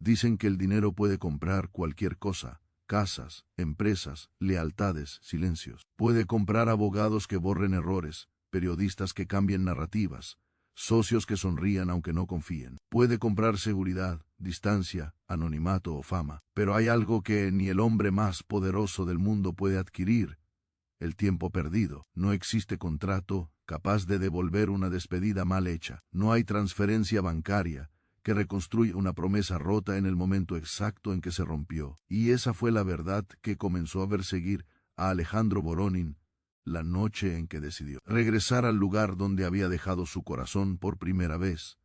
Dicen que el dinero puede comprar cualquier cosa: casas, empresas, lealtades, silencios. Puede comprar abogados que borren errores, periodistas que cambien narrativas, socios que sonrían aunque no confíen. Puede comprar seguridad, distancia, anonimato o fama. Pero hay algo que ni el hombre más poderoso del mundo puede adquirir: el tiempo perdido. No existe contrato capaz de devolver una despedida mal hecha. No hay transferencia bancaria que reconstruya una promesa rota en el momento exacto en que se rompió. Y esa fue la verdad que comenzó a perseguir a Alejandro Voronin la noche en que decidió regresar al lugar donde había dejado su corazón por primera vez.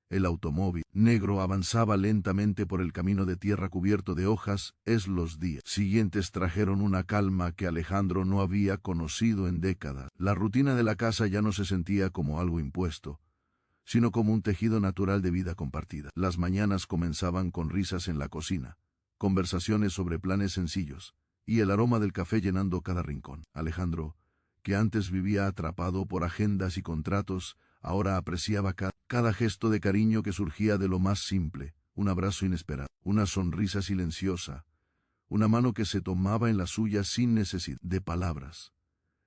El automóvil negro avanzaba lentamente por el camino de tierra cubierto de hojas. Los días siguientes trajeron una calma que Alejandro no había conocido en décadas. La rutina de la casa ya no se sentía como algo impuesto, sino como un tejido natural de vida compartida. Las mañanas comenzaban con risas en la cocina, conversaciones sobre planes sencillos, y el aroma del café llenando cada rincón. Alejandro, que antes vivía atrapado por agendas y contratos, ahora apreciaba cada gesto de cariño que surgía de lo más simple: un abrazo inesperado, una sonrisa silenciosa, una mano que se tomaba en la suya sin necesidad de palabras.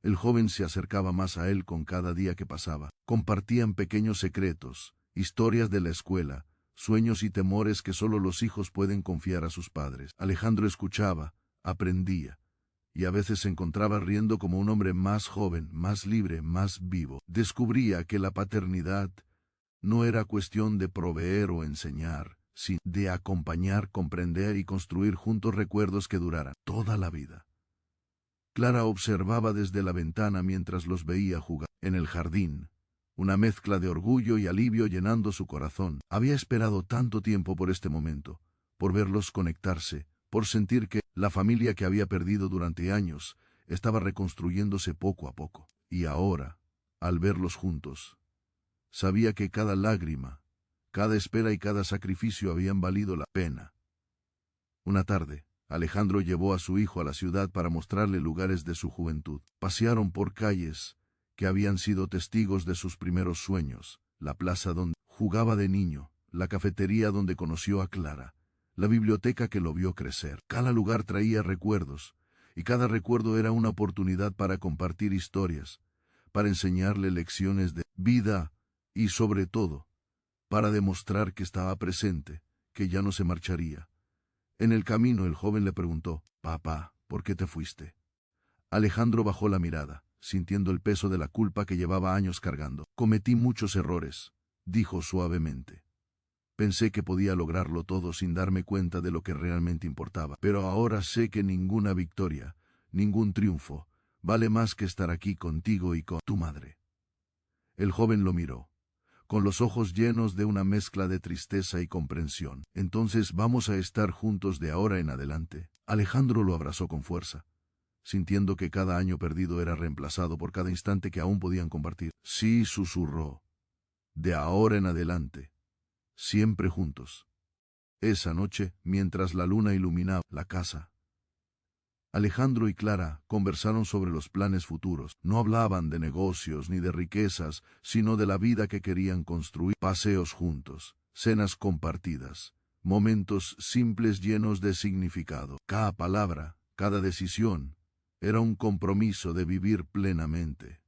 El joven se acercaba más a él con cada día que pasaba. Compartían pequeños secretos, historias de la escuela, sueños y temores que solo los hijos pueden confiar a sus padres. Alejandro escuchaba, aprendía, y a veces se encontraba riendo como un hombre más joven, más libre, más vivo. Descubría que la paternidad no era cuestión de proveer o enseñar, sino de acompañar, comprender y construir juntos recuerdos que duraran toda la vida. Clara observaba desde la ventana mientras los veía jugar en el jardín, una mezcla de orgullo y alivio llenando su corazón. Había esperado tanto tiempo por este momento, por verlos conectarse, por sentir que la familia que había perdido durante años estaba reconstruyéndose poco a poco. Y ahora, al verlos juntos, sabía que cada lágrima, cada espera y cada sacrificio habían valido la pena. Una tarde, Alejandro llevó a su hijo a la ciudad para mostrarle lugares de su juventud. Pasearon por calles que habían sido testigos de sus primeros sueños: la plaza donde jugaba de niño, la cafetería donde conoció a Clara, la biblioteca que lo vio crecer. Cada lugar traía recuerdos, y cada recuerdo era una oportunidad para compartir historias, para enseñarle lecciones de vida y, sobre todo, para demostrar que estaba presente, que ya no se marcharía. En el camino el joven le preguntó: «Papá, ¿por qué te fuiste?». Alejandro bajó la mirada, sintiendo el peso de la culpa que llevaba años cargando. «Cometí muchos errores», dijo suavemente. «Pensé que podía lograrlo todo sin darme cuenta de lo que realmente importaba. Pero ahora sé que ninguna victoria, ningún triunfo, vale más que estar aquí contigo y con tu madre». El joven lo miró, con los ojos llenos de una mezcla de tristeza y comprensión. «Entonces vamos a estar juntos de ahora en adelante». Alejandro lo abrazó con fuerza, sintiendo que cada año perdido era reemplazado por cada instante que aún podían compartir. «Sí», susurró, «de ahora en adelante, siempre juntos». Esa noche, mientras la luna iluminaba la casa, Alejandro y Clara conversaron sobre los planes futuros. No hablaban de negocios ni de riquezas, sino de la vida que querían construir. Paseos juntos, cenas compartidas, momentos simples llenos de significado. Cada palabra, cada decisión, era un compromiso de vivir plenamente,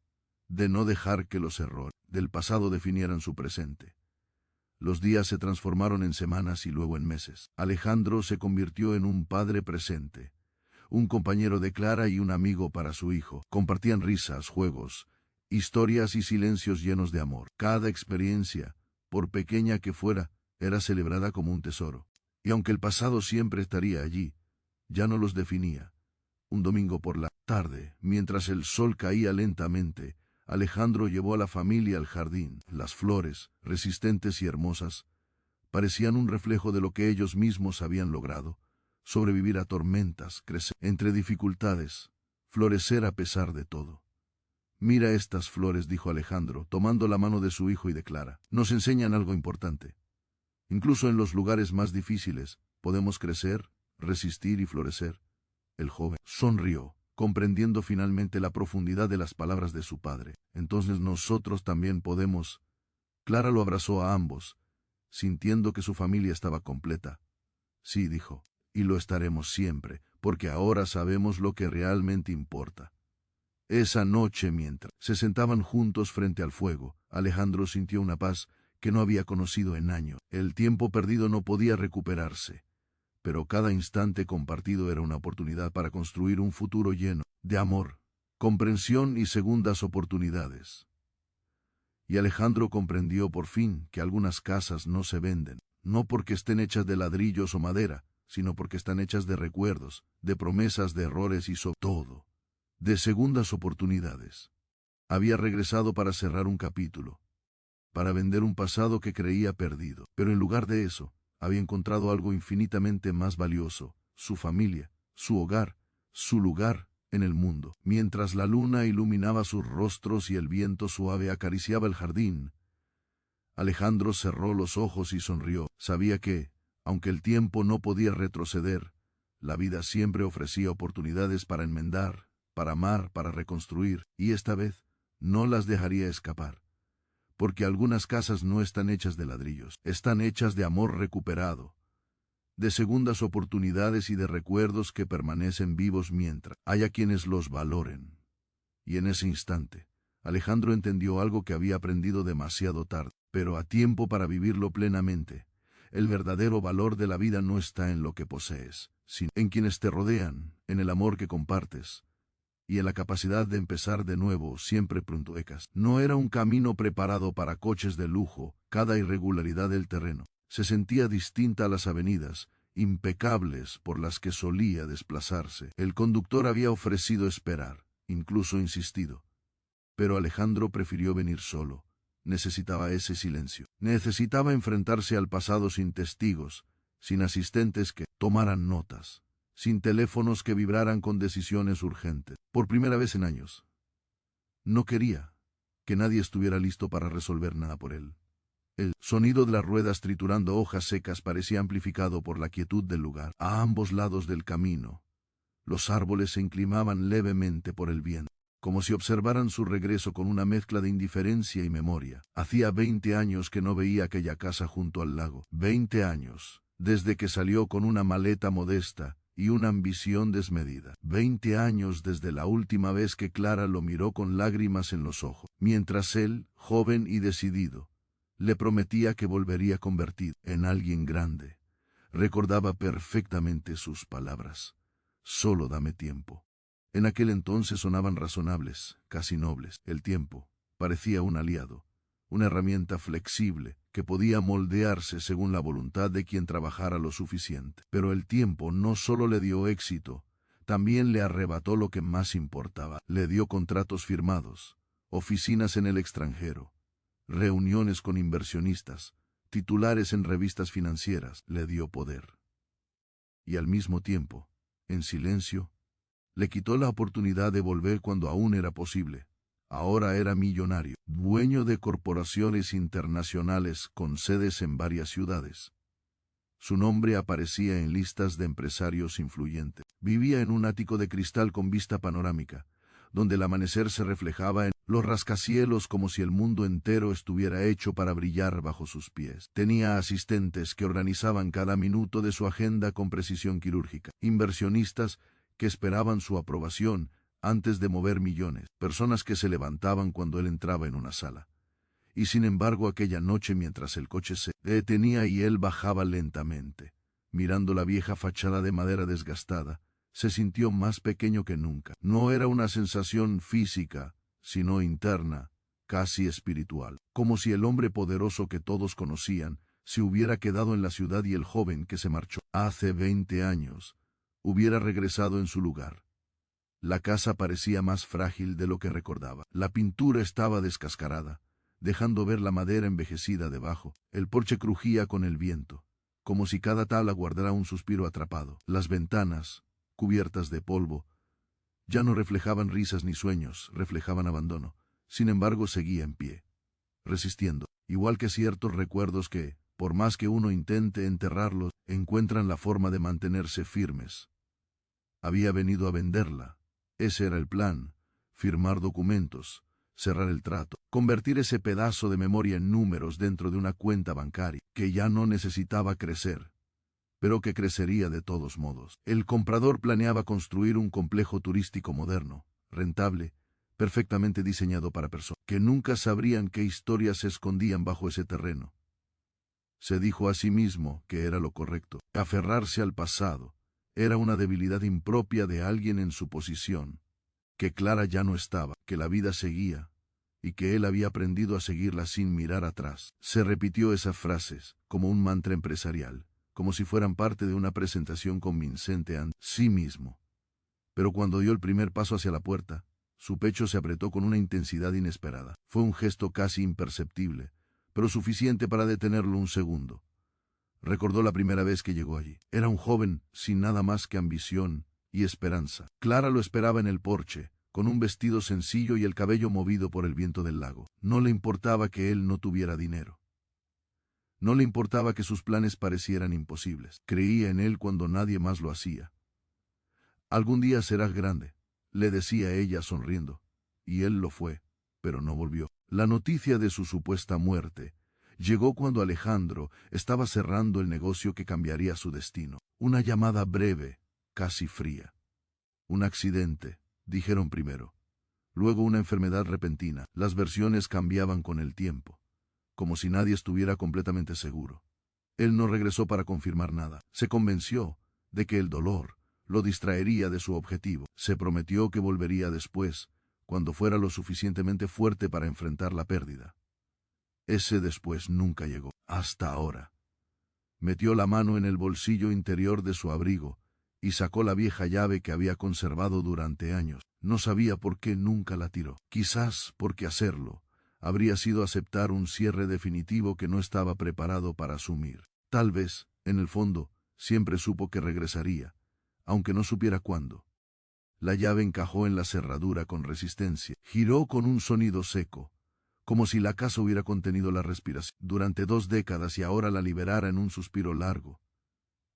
de no dejar que los errores del pasado definieran su presente. Los días se transformaron en semanas y luego en meses. Alejandro se convirtió en un padre presente, un compañero de Clara y un amigo para su hijo. Compartían risas, juegos, historias y silencios llenos de amor. Cada experiencia, por pequeña que fuera, era celebrada como un tesoro. Y aunque el pasado siempre estaría allí, ya no los definía. Un domingo por la tarde, mientras el sol caía lentamente, Alejandro llevó a la familia al jardín. Las flores, resistentes y hermosas, parecían un reflejo de lo que ellos mismos habían logrado: sobrevivir a tormentas, crecer entre dificultades, florecer a pesar de todo. «Mira estas flores», dijo Alejandro, tomando la mano de su hijo y de Clara. «Nos enseñan algo importante. Incluso en los lugares más difíciles, podemos crecer, resistir y florecer». El joven sonrió, comprendiendo finalmente la profundidad de las palabras de su padre. «Entonces nosotros también podemos». Clara lo abrazó a ambos, sintiendo que su familia estaba completa. Sí, dijo, y lo estaremos siempre, porque ahora sabemos lo que realmente importa. Esa noche, mientras se sentaban juntos frente al fuego, Alejandro sintió una paz que no había conocido en años. El tiempo perdido no podía recuperarse, pero cada instante compartido era una oportunidad para construir un futuro lleno de amor, comprensión y segundas oportunidades. Y Alejandro comprendió por fin que algunas casas no se venden, no porque estén hechas de ladrillos o madera, sino porque están hechas de recuerdos, de promesas, de errores y sobre todo, de segundas oportunidades. Había regresado para cerrar un capítulo, para vender un pasado que creía perdido, pero en lugar de eso, había encontrado algo infinitamente más valioso: su familia, su hogar, su lugar en el mundo. Mientras la luna iluminaba sus rostros y el viento suave acariciaba el jardín, Alejandro cerró los ojos y sonrió. Sabía que, aunque el tiempo no podía retroceder, la vida siempre ofrecía oportunidades para enmendar, para amar, para reconstruir, y esta vez no las dejaría escapar. Porque algunas casas no están hechas de ladrillos, están hechas de amor recuperado, de segundas oportunidades y de recuerdos que permanecen vivos mientras haya quienes los valoren. Y en ese instante, Alejandro entendió algo que había aprendido demasiado tarde, pero a tiempo para vivirlo plenamente. El verdadero valor de la vida no está en lo que posees, sino en quienes te rodean, en el amor que compartes, y en la capacidad de empezar de nuevo siempre pronto. No era un camino preparado para coches de lujo. Cada irregularidad del terreno se sentía distinta a las avenidas impecables por las que solía desplazarse. El conductor había ofrecido esperar, incluso insistido. Pero Alejandro prefirió venir solo. Necesitaba ese silencio. Necesitaba enfrentarse al pasado sin testigos, sin asistentes que tomaran notas, sin teléfonos que vibraran con decisiones urgentes. Por primera vez en años, no quería que nadie estuviera listo para resolver nada por él. El sonido de las ruedas triturando hojas secas parecía amplificado por la quietud del lugar. A ambos lados del camino, los árboles se inclinaban levemente por el viento, como si observaran su regreso con una mezcla de indiferencia y memoria. Hacía 20 años que no veía aquella casa junto al lago. 20 años, desde que salió con una maleta modesta y una ambición desmedida. 20 años desde la última vez que Clara lo miró con lágrimas en los ojos, mientras él, joven y decidido, le prometía que volvería convertido en alguien grande. Recordaba perfectamente sus palabras: solo dame tiempo. En aquel entonces sonaban razonables, casi nobles. El tiempo parecía un aliado, una herramienta flexible que podía moldearse según la voluntad de quien trabajara lo suficiente. Pero el tiempo no solo le dio éxito, también le arrebató lo que más importaba. Le dio contratos firmados, oficinas en el extranjero, reuniones con inversionistas, titulares en revistas financieras. Le dio poder. Y al mismo tiempo, en silencio, le quitó la oportunidad de volver cuando aún era posible. Ahora era millonario, dueño de corporaciones internacionales con sedes en varias ciudades. Su nombre aparecía en listas de empresarios influyentes. Vivía en un ático de cristal con vista panorámica, donde el amanecer se reflejaba en los rascacielos como si el mundo entero estuviera hecho para brillar bajo sus pies. Tenía asistentes que organizaban cada minuto de su agenda con precisión quirúrgica, inversionistas que esperaban su aprobación antes de mover millones, personas que se levantaban cuando él entraba en una sala. Y sin embargo, aquella noche, mientras el coche se detenía y él bajaba lentamente, mirando la vieja fachada de madera desgastada, se sintió más pequeño que nunca. No era una sensación física, sino interna, casi espiritual, como si el hombre poderoso que todos conocían se hubiera quedado en la ciudad y el joven que se marchó hace 20 años hubiera regresado en su lugar. La casa parecía más frágil de lo que recordaba. La pintura estaba descascarada, dejando ver la madera envejecida debajo. El porche crujía con el viento, como si cada tabla guardara un suspiro atrapado. Las ventanas, cubiertas de polvo, ya no reflejaban risas ni sueños, reflejaban abandono. Sin embargo, seguía en pie, resistiendo, igual que ciertos recuerdos que, por más que uno intente enterrarlos, encuentran la forma de mantenerse firmes. Había venido a venderla. Ese era el plan: firmar documentos, cerrar el trato, convertir ese pedazo de memoria en números dentro de una cuenta bancaria que ya no necesitaba crecer, pero que crecería de todos modos. El comprador planeaba construir un complejo turístico moderno, rentable, perfectamente diseñado para personas que nunca sabrían qué historias se escondían bajo ese terreno. Se dijo a sí mismo que era lo correcto. Aferrarse al pasado era una debilidad impropia de alguien en su posición, que Clara ya no estaba, que la vida seguía, y que él había aprendido a seguirla sin mirar atrás. Se repitió esas frases, como un mantra empresarial, como si fueran parte de una presentación convincente ante sí mismo. Pero cuando dio el primer paso hacia la puerta, su pecho se apretó con una intensidad inesperada. Fue un gesto casi imperceptible, pero suficiente para detenerlo un segundo. Recordó la primera vez que llegó allí. Era un joven sin nada más que ambición y esperanza. Clara lo esperaba en el porche, con un vestido sencillo y el cabello movido por el viento del lago. No le importaba que él no tuviera dinero. No le importaba que sus planes parecieran imposibles. Creía en él cuando nadie más lo hacía. Algún día serás grande, le decía ella sonriendo, y él lo fue, pero no volvió. La noticia de su supuesta muerte llegó cuando Alejandro estaba cerrando el negocio que cambiaría su destino. Una llamada breve, casi fría. Un accidente, dijeron primero. Luego una enfermedad repentina. Las versiones cambiaban con el tiempo, como si nadie estuviera completamente seguro. Él no regresó para confirmar nada. Se convenció de que el dolor lo distraería de su objetivo. Se prometió que volvería después, cuando fuera lo suficientemente fuerte para enfrentar la pérdida. Ese después nunca llegó. Hasta ahora. Metió la mano en el bolsillo interior de su abrigo y sacó la vieja llave que había conservado durante años. No sabía por qué nunca la tiró. Quizás porque hacerlo habría sido aceptar un cierre definitivo que no estaba preparado para asumir. Tal vez, en el fondo, siempre supo que regresaría, aunque no supiera cuándo. La llave encajó en la cerradura con resistencia. Giró con un sonido seco, como si la casa hubiera contenido la respiración durante 2 décadas y ahora la liberara en un suspiro largo.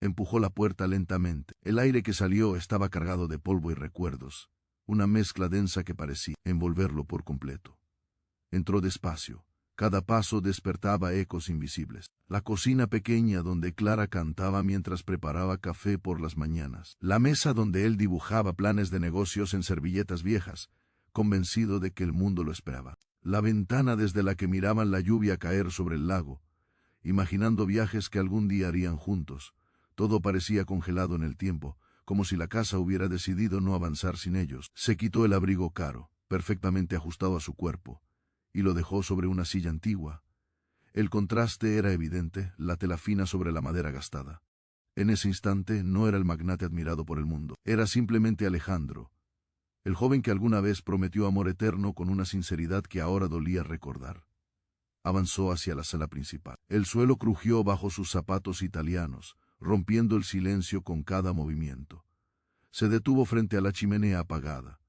Empujó la puerta lentamente. El aire que salió estaba cargado de polvo y recuerdos, una mezcla densa que parecía envolverlo por completo. Entró despacio. Cada paso despertaba ecos invisibles. La cocina pequeña donde Clara cantaba mientras preparaba café por las mañanas. La mesa donde él dibujaba planes de negocios en servilletas viejas, convencido de que el mundo lo esperaba. La ventana desde la que miraban la lluvia caer sobre el lago, imaginando viajes que algún día harían juntos. Todo parecía congelado en el tiempo, como si la casa hubiera decidido no avanzar sin ellos. Se quitó el abrigo caro, perfectamente ajustado a su cuerpo, y lo dejó sobre una silla antigua. El contraste era evidente, la tela fina sobre la madera gastada. En ese instante no era el magnate admirado por el mundo, era simplemente Alejandro, el joven que alguna vez prometió amor eterno con una sinceridad que ahora dolía recordar. Avanzó hacia la sala principal. El suelo crujió bajo sus zapatos italianos, rompiendo el silencio con cada movimiento. Se detuvo frente a la chimenea apagada.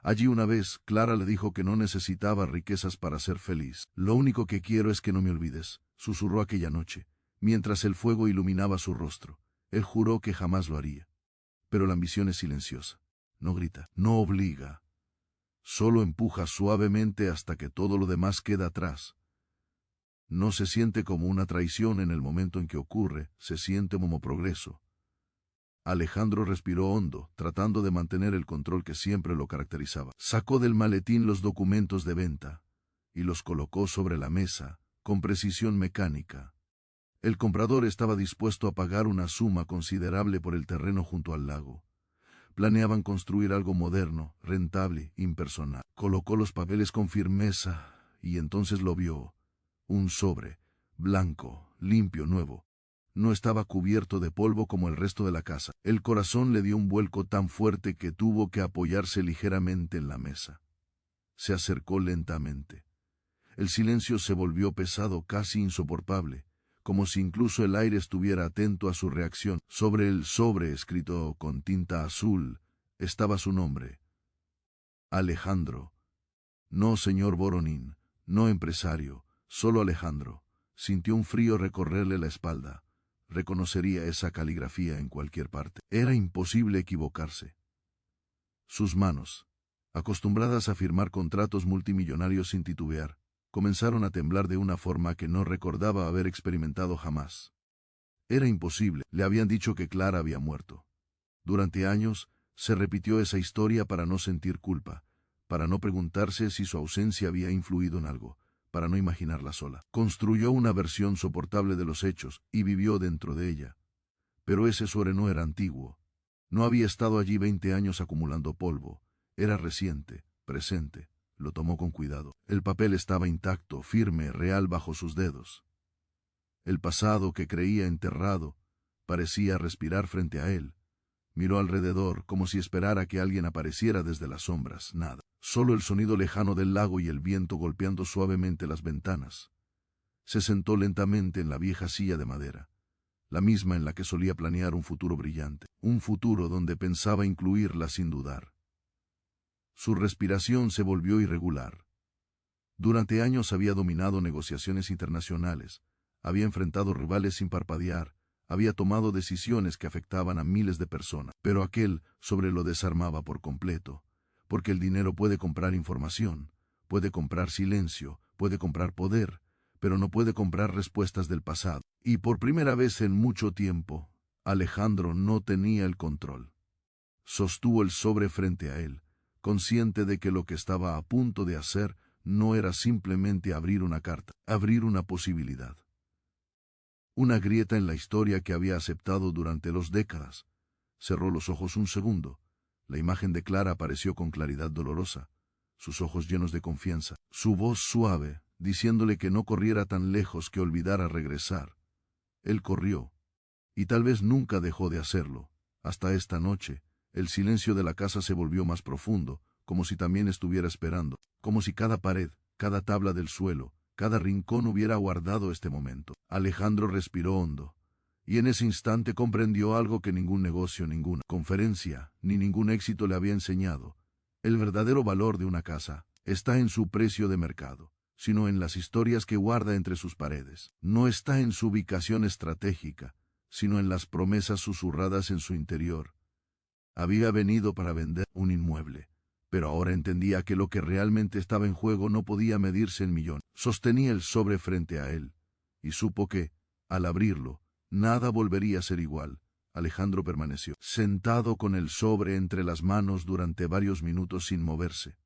Allí una vez, Clara le dijo que no necesitaba riquezas para ser feliz. Lo único que quiero es que no me olvides, susurró aquella noche, mientras el fuego iluminaba su rostro. Él juró que jamás lo haría. Pero la ambición es silenciosa. No grita, no obliga. Solo empuja suavemente hasta que todo lo demás queda atrás. No se siente como una traición en el momento en que ocurre, se siente como progreso. Alejandro respiró hondo, tratando de mantener el control que siempre lo caracterizaba. Sacó del maletín los documentos de venta y los colocó sobre la mesa, con precisión mecánica. El comprador estaba dispuesto a pagar una suma considerable por el terreno junto al lago. Planeaban construir algo moderno, rentable, impersonal. Colocó los papeles con firmeza y entonces lo vio. Un sobre, blanco, limpio, nuevo. No estaba cubierto de polvo como el resto de la casa. El corazón le dio un vuelco tan fuerte que tuvo que apoyarse ligeramente en la mesa. Se acercó lentamente. El silencio se volvió pesado, casi insoportable, como si incluso el aire estuviera atento a su reacción. Sobre el sobre, escrito con tinta azul, estaba su nombre. Alejandro. No señor Voronin, no empresario, solo Alejandro. Sintió un frío recorrerle la espalda. Reconocería esa caligrafía en cualquier parte. Era imposible equivocarse. Sus manos, acostumbradas a firmar contratos multimillonarios sin titubear, comenzaron a temblar de una forma que no recordaba haber experimentado jamás. Era imposible. Le habían dicho que Clara había muerto. Durante años, se repitió esa historia para no sentir culpa, para no preguntarse si su ausencia había influido en algo, para no imaginarla sola. Construyó una versión soportable de los hechos y vivió dentro de ella. Pero ese sobre no era antiguo. No había estado allí 20 años acumulando polvo. Era reciente, presente. Lo tomó con cuidado. El papel estaba intacto, firme, real bajo sus dedos. El pasado que creía enterrado parecía respirar frente a él. Miró alrededor como si esperara que alguien apareciera desde las sombras. Nada. Solo el sonido lejano del lago y el viento golpeando suavemente las ventanas. Se sentó lentamente en la vieja silla de madera, la misma en la que solía planear un futuro brillante, un futuro donde pensaba incluirla sin dudar. Su respiración se volvió irregular. Durante años había dominado negociaciones internacionales, había enfrentado rivales sin parpadear, había tomado decisiones que afectaban a miles de personas, pero aquel sobre lo desarmaba por completo, porque el dinero puede comprar información, puede comprar silencio, puede comprar poder, pero no puede comprar respuestas del pasado. Y por primera vez en mucho tiempo, Alejandro no tenía el control. Sostuvo el sobre frente a él, consciente de que lo que estaba a punto de hacer no era simplemente abrir una carta, abrir una posibilidad. Una grieta en la historia que había aceptado durante 2 décadas. Cerró los ojos un segundo. La imagen de Clara apareció con claridad dolorosa, sus ojos llenos de confianza, su voz suave, diciéndole que no corriera tan lejos, que olvidara regresar. Él corrió, y tal vez nunca dejó de hacerlo. Hasta esta noche, el silencio de la casa se volvió más profundo, como si también estuviera esperando, como si cada pared, cada tabla del suelo, cada rincón hubiera guardado este momento. Alejandro respiró hondo, y en ese instante comprendió algo que ningún negocio, ninguna conferencia, ni ningún éxito le había enseñado. El verdadero valor de una casa está en su precio de mercado, sino en las historias que guarda entre sus paredes. No está en su ubicación estratégica, sino en las promesas susurradas en su interior. Había venido para vender un inmueble, pero ahora entendía que lo que realmente estaba en juego no podía medirse en millones. Sostenía el sobre frente a él, y supo que, al abrirlo, nada volvería a ser igual. Alejandro permaneció sentado con el sobre entre las manos durante varios minutos sin moverse.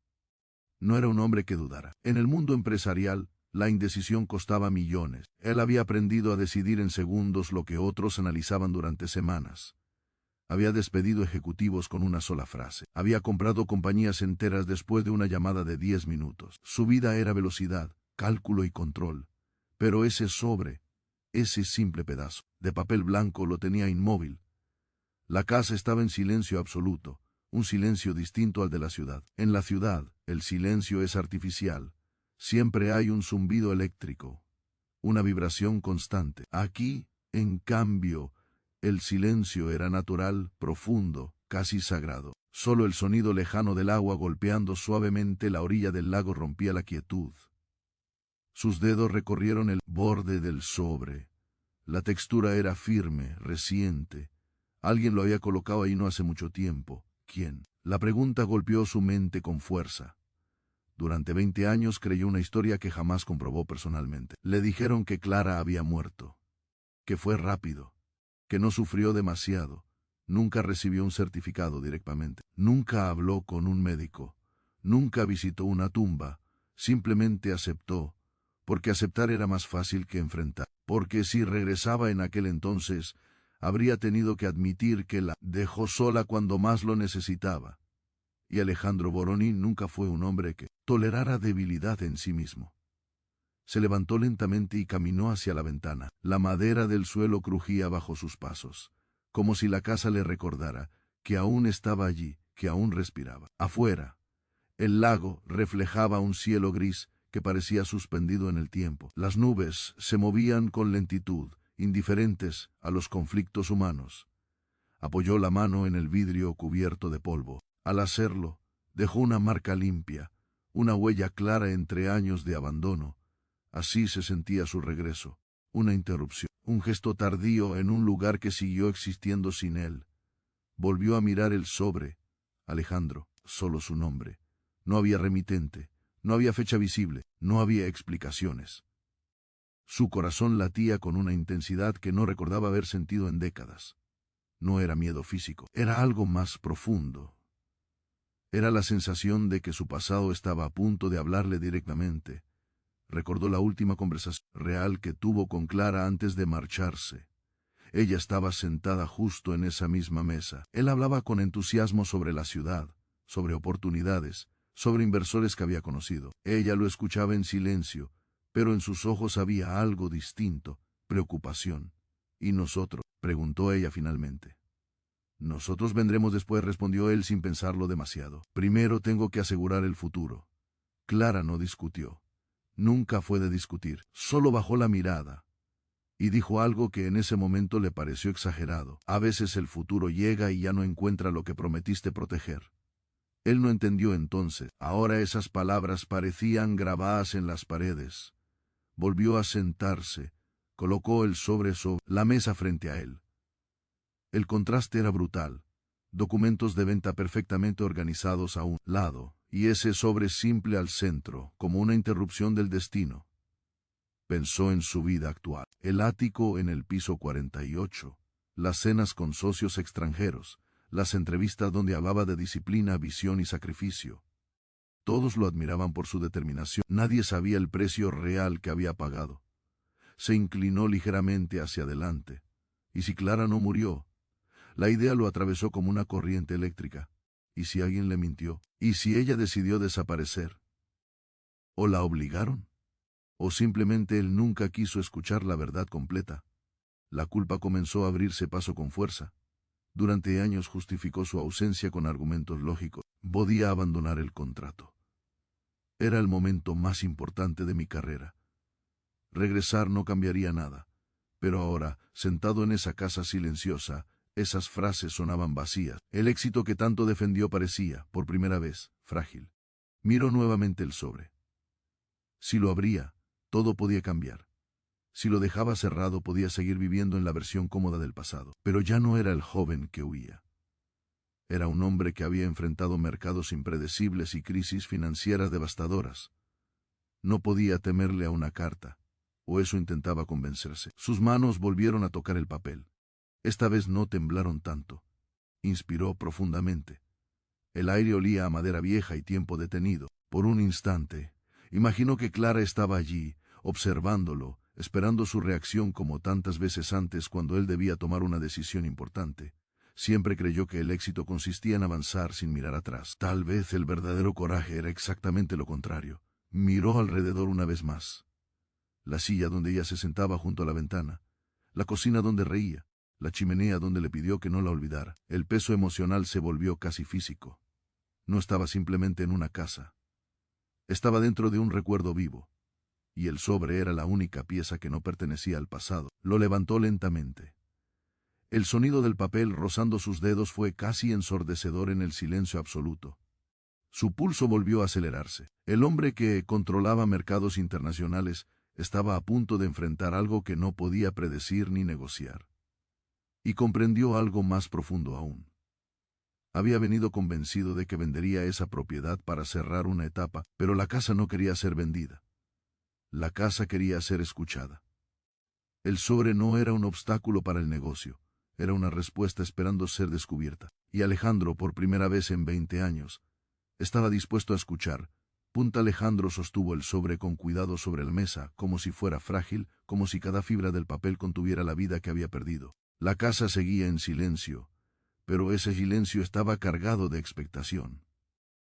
No era un hombre que dudara. En el mundo empresarial, la indecisión costaba millones. Él había aprendido a decidir en segundos lo que otros analizaban durante semanas. Había despedido ejecutivos con una sola frase. Había comprado compañías enteras después de una llamada de 10 minutos. Su vida era velocidad, cálculo y control. Pero ese sobre, ese simple pedazo de papel blanco, lo tenía inmóvil. La casa estaba en silencio absoluto, un silencio distinto al de la ciudad. En la ciudad, el silencio es artificial. Siempre hay un zumbido eléctrico, una vibración constante. Aquí, en cambio, el silencio era natural, profundo, casi sagrado. Solo el sonido lejano del agua golpeando suavemente la orilla del lago rompía la quietud. Sus dedos recorrieron el borde del sobre. La textura era firme, reciente. Alguien lo había colocado ahí no hace mucho tiempo. ¿Quién? La pregunta golpeó su mente con fuerza. Durante 20 años creyó una historia que jamás comprobó personalmente. Le dijeron que Clara había muerto, que fue rápido, que no sufrió demasiado. Nunca recibió un certificado directamente. Nunca habló con un médico. Nunca visitó una tumba. Simplemente aceptó, porque aceptar era más fácil que enfrentar. Porque si regresaba en aquel entonces, habría tenido que admitir que la dejó sola cuando más lo necesitaba. Y Alejandro Voronin nunca fue un hombre que tolerara debilidad en sí mismo. Se levantó lentamente y caminó hacia la ventana. La madera del suelo crujía bajo sus pasos, como si la casa le recordara que aún estaba allí, que aún respiraba. Afuera, el lago reflejaba un cielo gris que parecía suspendido en el tiempo. Las nubes se movían con lentitud, indiferentes a los conflictos humanos. Apoyó la mano en el vidrio cubierto de polvo. Al hacerlo, dejó una marca limpia, una huella clara entre años de abandono. Así se sentía su regreso, una interrupción, un gesto tardío en un lugar que siguió existiendo sin él. Volvió a mirar el sobre. Alejandro, solo su nombre. No había remitente, no había fecha visible, no había explicaciones. Su corazón latía con una intensidad que no recordaba haber sentido en décadas. No era miedo físico, era algo más profundo. Era la sensación de que su pasado estaba a punto de hablarle directamente. Recordó la última conversación real que tuvo con Clara antes de marcharse. Ella estaba sentada justo en esa misma mesa. Él hablaba con entusiasmo sobre la ciudad, sobre oportunidades, sobre inversores que había conocido. Ella lo escuchaba en silencio, pero en sus ojos había algo distinto, preocupación. ¿Y nosotros?, preguntó ella finalmente. Nosotros vendremos después, respondió él sin pensarlo demasiado. Primero tengo que asegurar el futuro. Clara no discutió. Nunca fue de discutir, solo bajó la mirada y dijo algo que en ese momento le pareció exagerado. A veces el futuro llega y ya no encuentra lo que prometiste proteger. Él no entendió entonces. Ahora esas palabras parecían grabadas en las paredes. Volvió a sentarse, colocó el sobre la mesa frente a él. El contraste era brutal. Documentos de venta perfectamente organizados a un lado, y ese sobre simple al centro, como una interrupción del destino. Pensó en su vida actual, el ático en el piso 48, las cenas con socios extranjeros, las entrevistas donde hablaba de disciplina, visión y sacrificio. Todos lo admiraban por su determinación. Nadie sabía el precio real que había pagado. Se inclinó ligeramente hacia adelante. ¿Y si Clara no murió? La idea lo atravesó como una corriente eléctrica. ¿Y si alguien le mintió? ¿Y si ella decidió desaparecer? ¿O la obligaron? ¿O simplemente él nunca quiso escuchar la verdad completa? La culpa comenzó a abrirse paso con fuerza. Durante años justificó su ausencia con argumentos lógicos. Podía abandonar el contrato. Era el momento más importante de mi carrera. Regresar no cambiaría nada. Pero ahora, sentado en esa casa silenciosa, esas frases sonaban vacías. El éxito que tanto defendió parecía, por primera vez, frágil. Miró nuevamente el sobre. Si lo abría, todo podía cambiar. Si lo dejaba cerrado, podía seguir viviendo en la versión cómoda del pasado. Pero ya no era el joven que huía. Era un hombre que había enfrentado mercados impredecibles y crisis financieras devastadoras. No podía temerle a una carta, o eso intentaba convencerse. Sus manos volvieron a tocar el papel. Esta vez no temblaron tanto. Inspiró profundamente. El aire olía a madera vieja y tiempo detenido. Por un instante, imaginó que Clara estaba allí, observándolo, esperando su reacción como tantas veces antes cuando él debía tomar una decisión importante. Siempre creyó que el éxito consistía en avanzar sin mirar atrás. Tal vez el verdadero coraje era exactamente lo contrario. Miró alrededor una vez más. La silla donde ella se sentaba junto a la ventana, la cocina donde reía, la chimenea donde le pidió que no la olvidara. El peso emocional se volvió casi físico. No estaba simplemente en una casa. Estaba dentro de un recuerdo vivo. Y el sobre era la única pieza que no pertenecía al pasado. Lo levantó lentamente. El sonido del papel rozando sus dedos fue casi ensordecedor en el silencio absoluto. Su pulso volvió a acelerarse. El hombre que controlaba mercados internacionales estaba a punto de enfrentar algo que no podía predecir ni negociar. Y comprendió algo más profundo aún. Había venido convencido de que vendería esa propiedad para cerrar una etapa, pero la casa no quería ser vendida. La casa quería ser escuchada. El sobre no era un obstáculo para el negocio. Era una respuesta esperando ser descubierta. Y Alejandro, por primera vez en 20 años, estaba dispuesto a escuchar. Alejandro sostuvo el sobre con cuidado sobre la mesa, como si fuera frágil, como si cada fibra del papel contuviera la vida que había perdido. La casa seguía en silencio, pero ese silencio estaba cargado de expectación.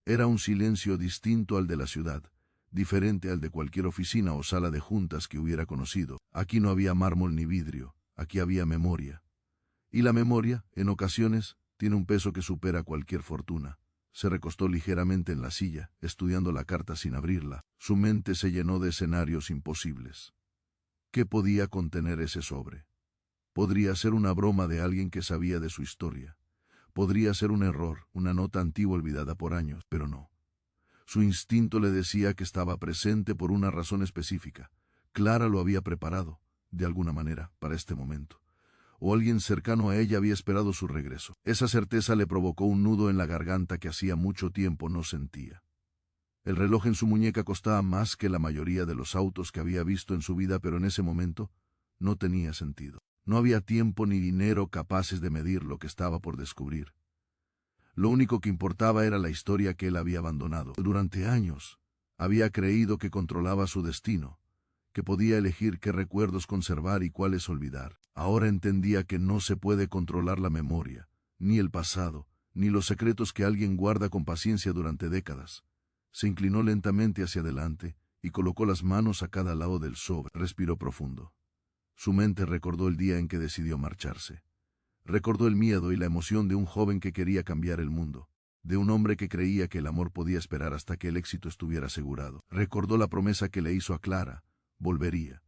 Era un silencio distinto al de la ciudad, diferente al de cualquier oficina o sala de juntas que hubiera conocido. Aquí no había mármol ni vidrio, aquí había memoria. Y la memoria, en ocasiones, tiene un peso que supera cualquier fortuna. Se recostó ligeramente en la silla, estudiando la carta sin abrirla. Su mente se llenó de escenarios imposibles. ¿Qué podía contener ese sobre? Podría ser una broma de alguien que sabía de su historia. Podría ser un error, una nota antigua olvidada por años, pero no. Su instinto le decía que estaba presente por una razón específica. Clara lo había preparado, de alguna manera, para este momento. O alguien cercano a ella había esperado su regreso. Esa certeza le provocó un nudo en la garganta que hacía mucho tiempo no sentía. El reloj en su muñeca costaba más que la mayoría de los autos que había visto en su vida, pero en ese momento no tenía sentido. No había tiempo ni dinero capaces de medir lo que estaba por descubrir. Lo único que importaba era la historia que él había abandonado. Durante años, había creído que controlaba su destino, que podía elegir qué recuerdos conservar y cuáles olvidar. Ahora entendía que no se puede controlar la memoria, ni el pasado, ni los secretos que alguien guarda con paciencia durante décadas. Se inclinó lentamente hacia adelante y colocó las manos a cada lado del sobre. Respiró profundo. Su mente recordó el día en que decidió marcharse. Recordó el miedo y la emoción de un joven que quería cambiar el mundo, de un hombre que creía que el amor podía esperar hasta que el éxito estuviera asegurado. Recordó la promesa que le hizo a Clara: volvería.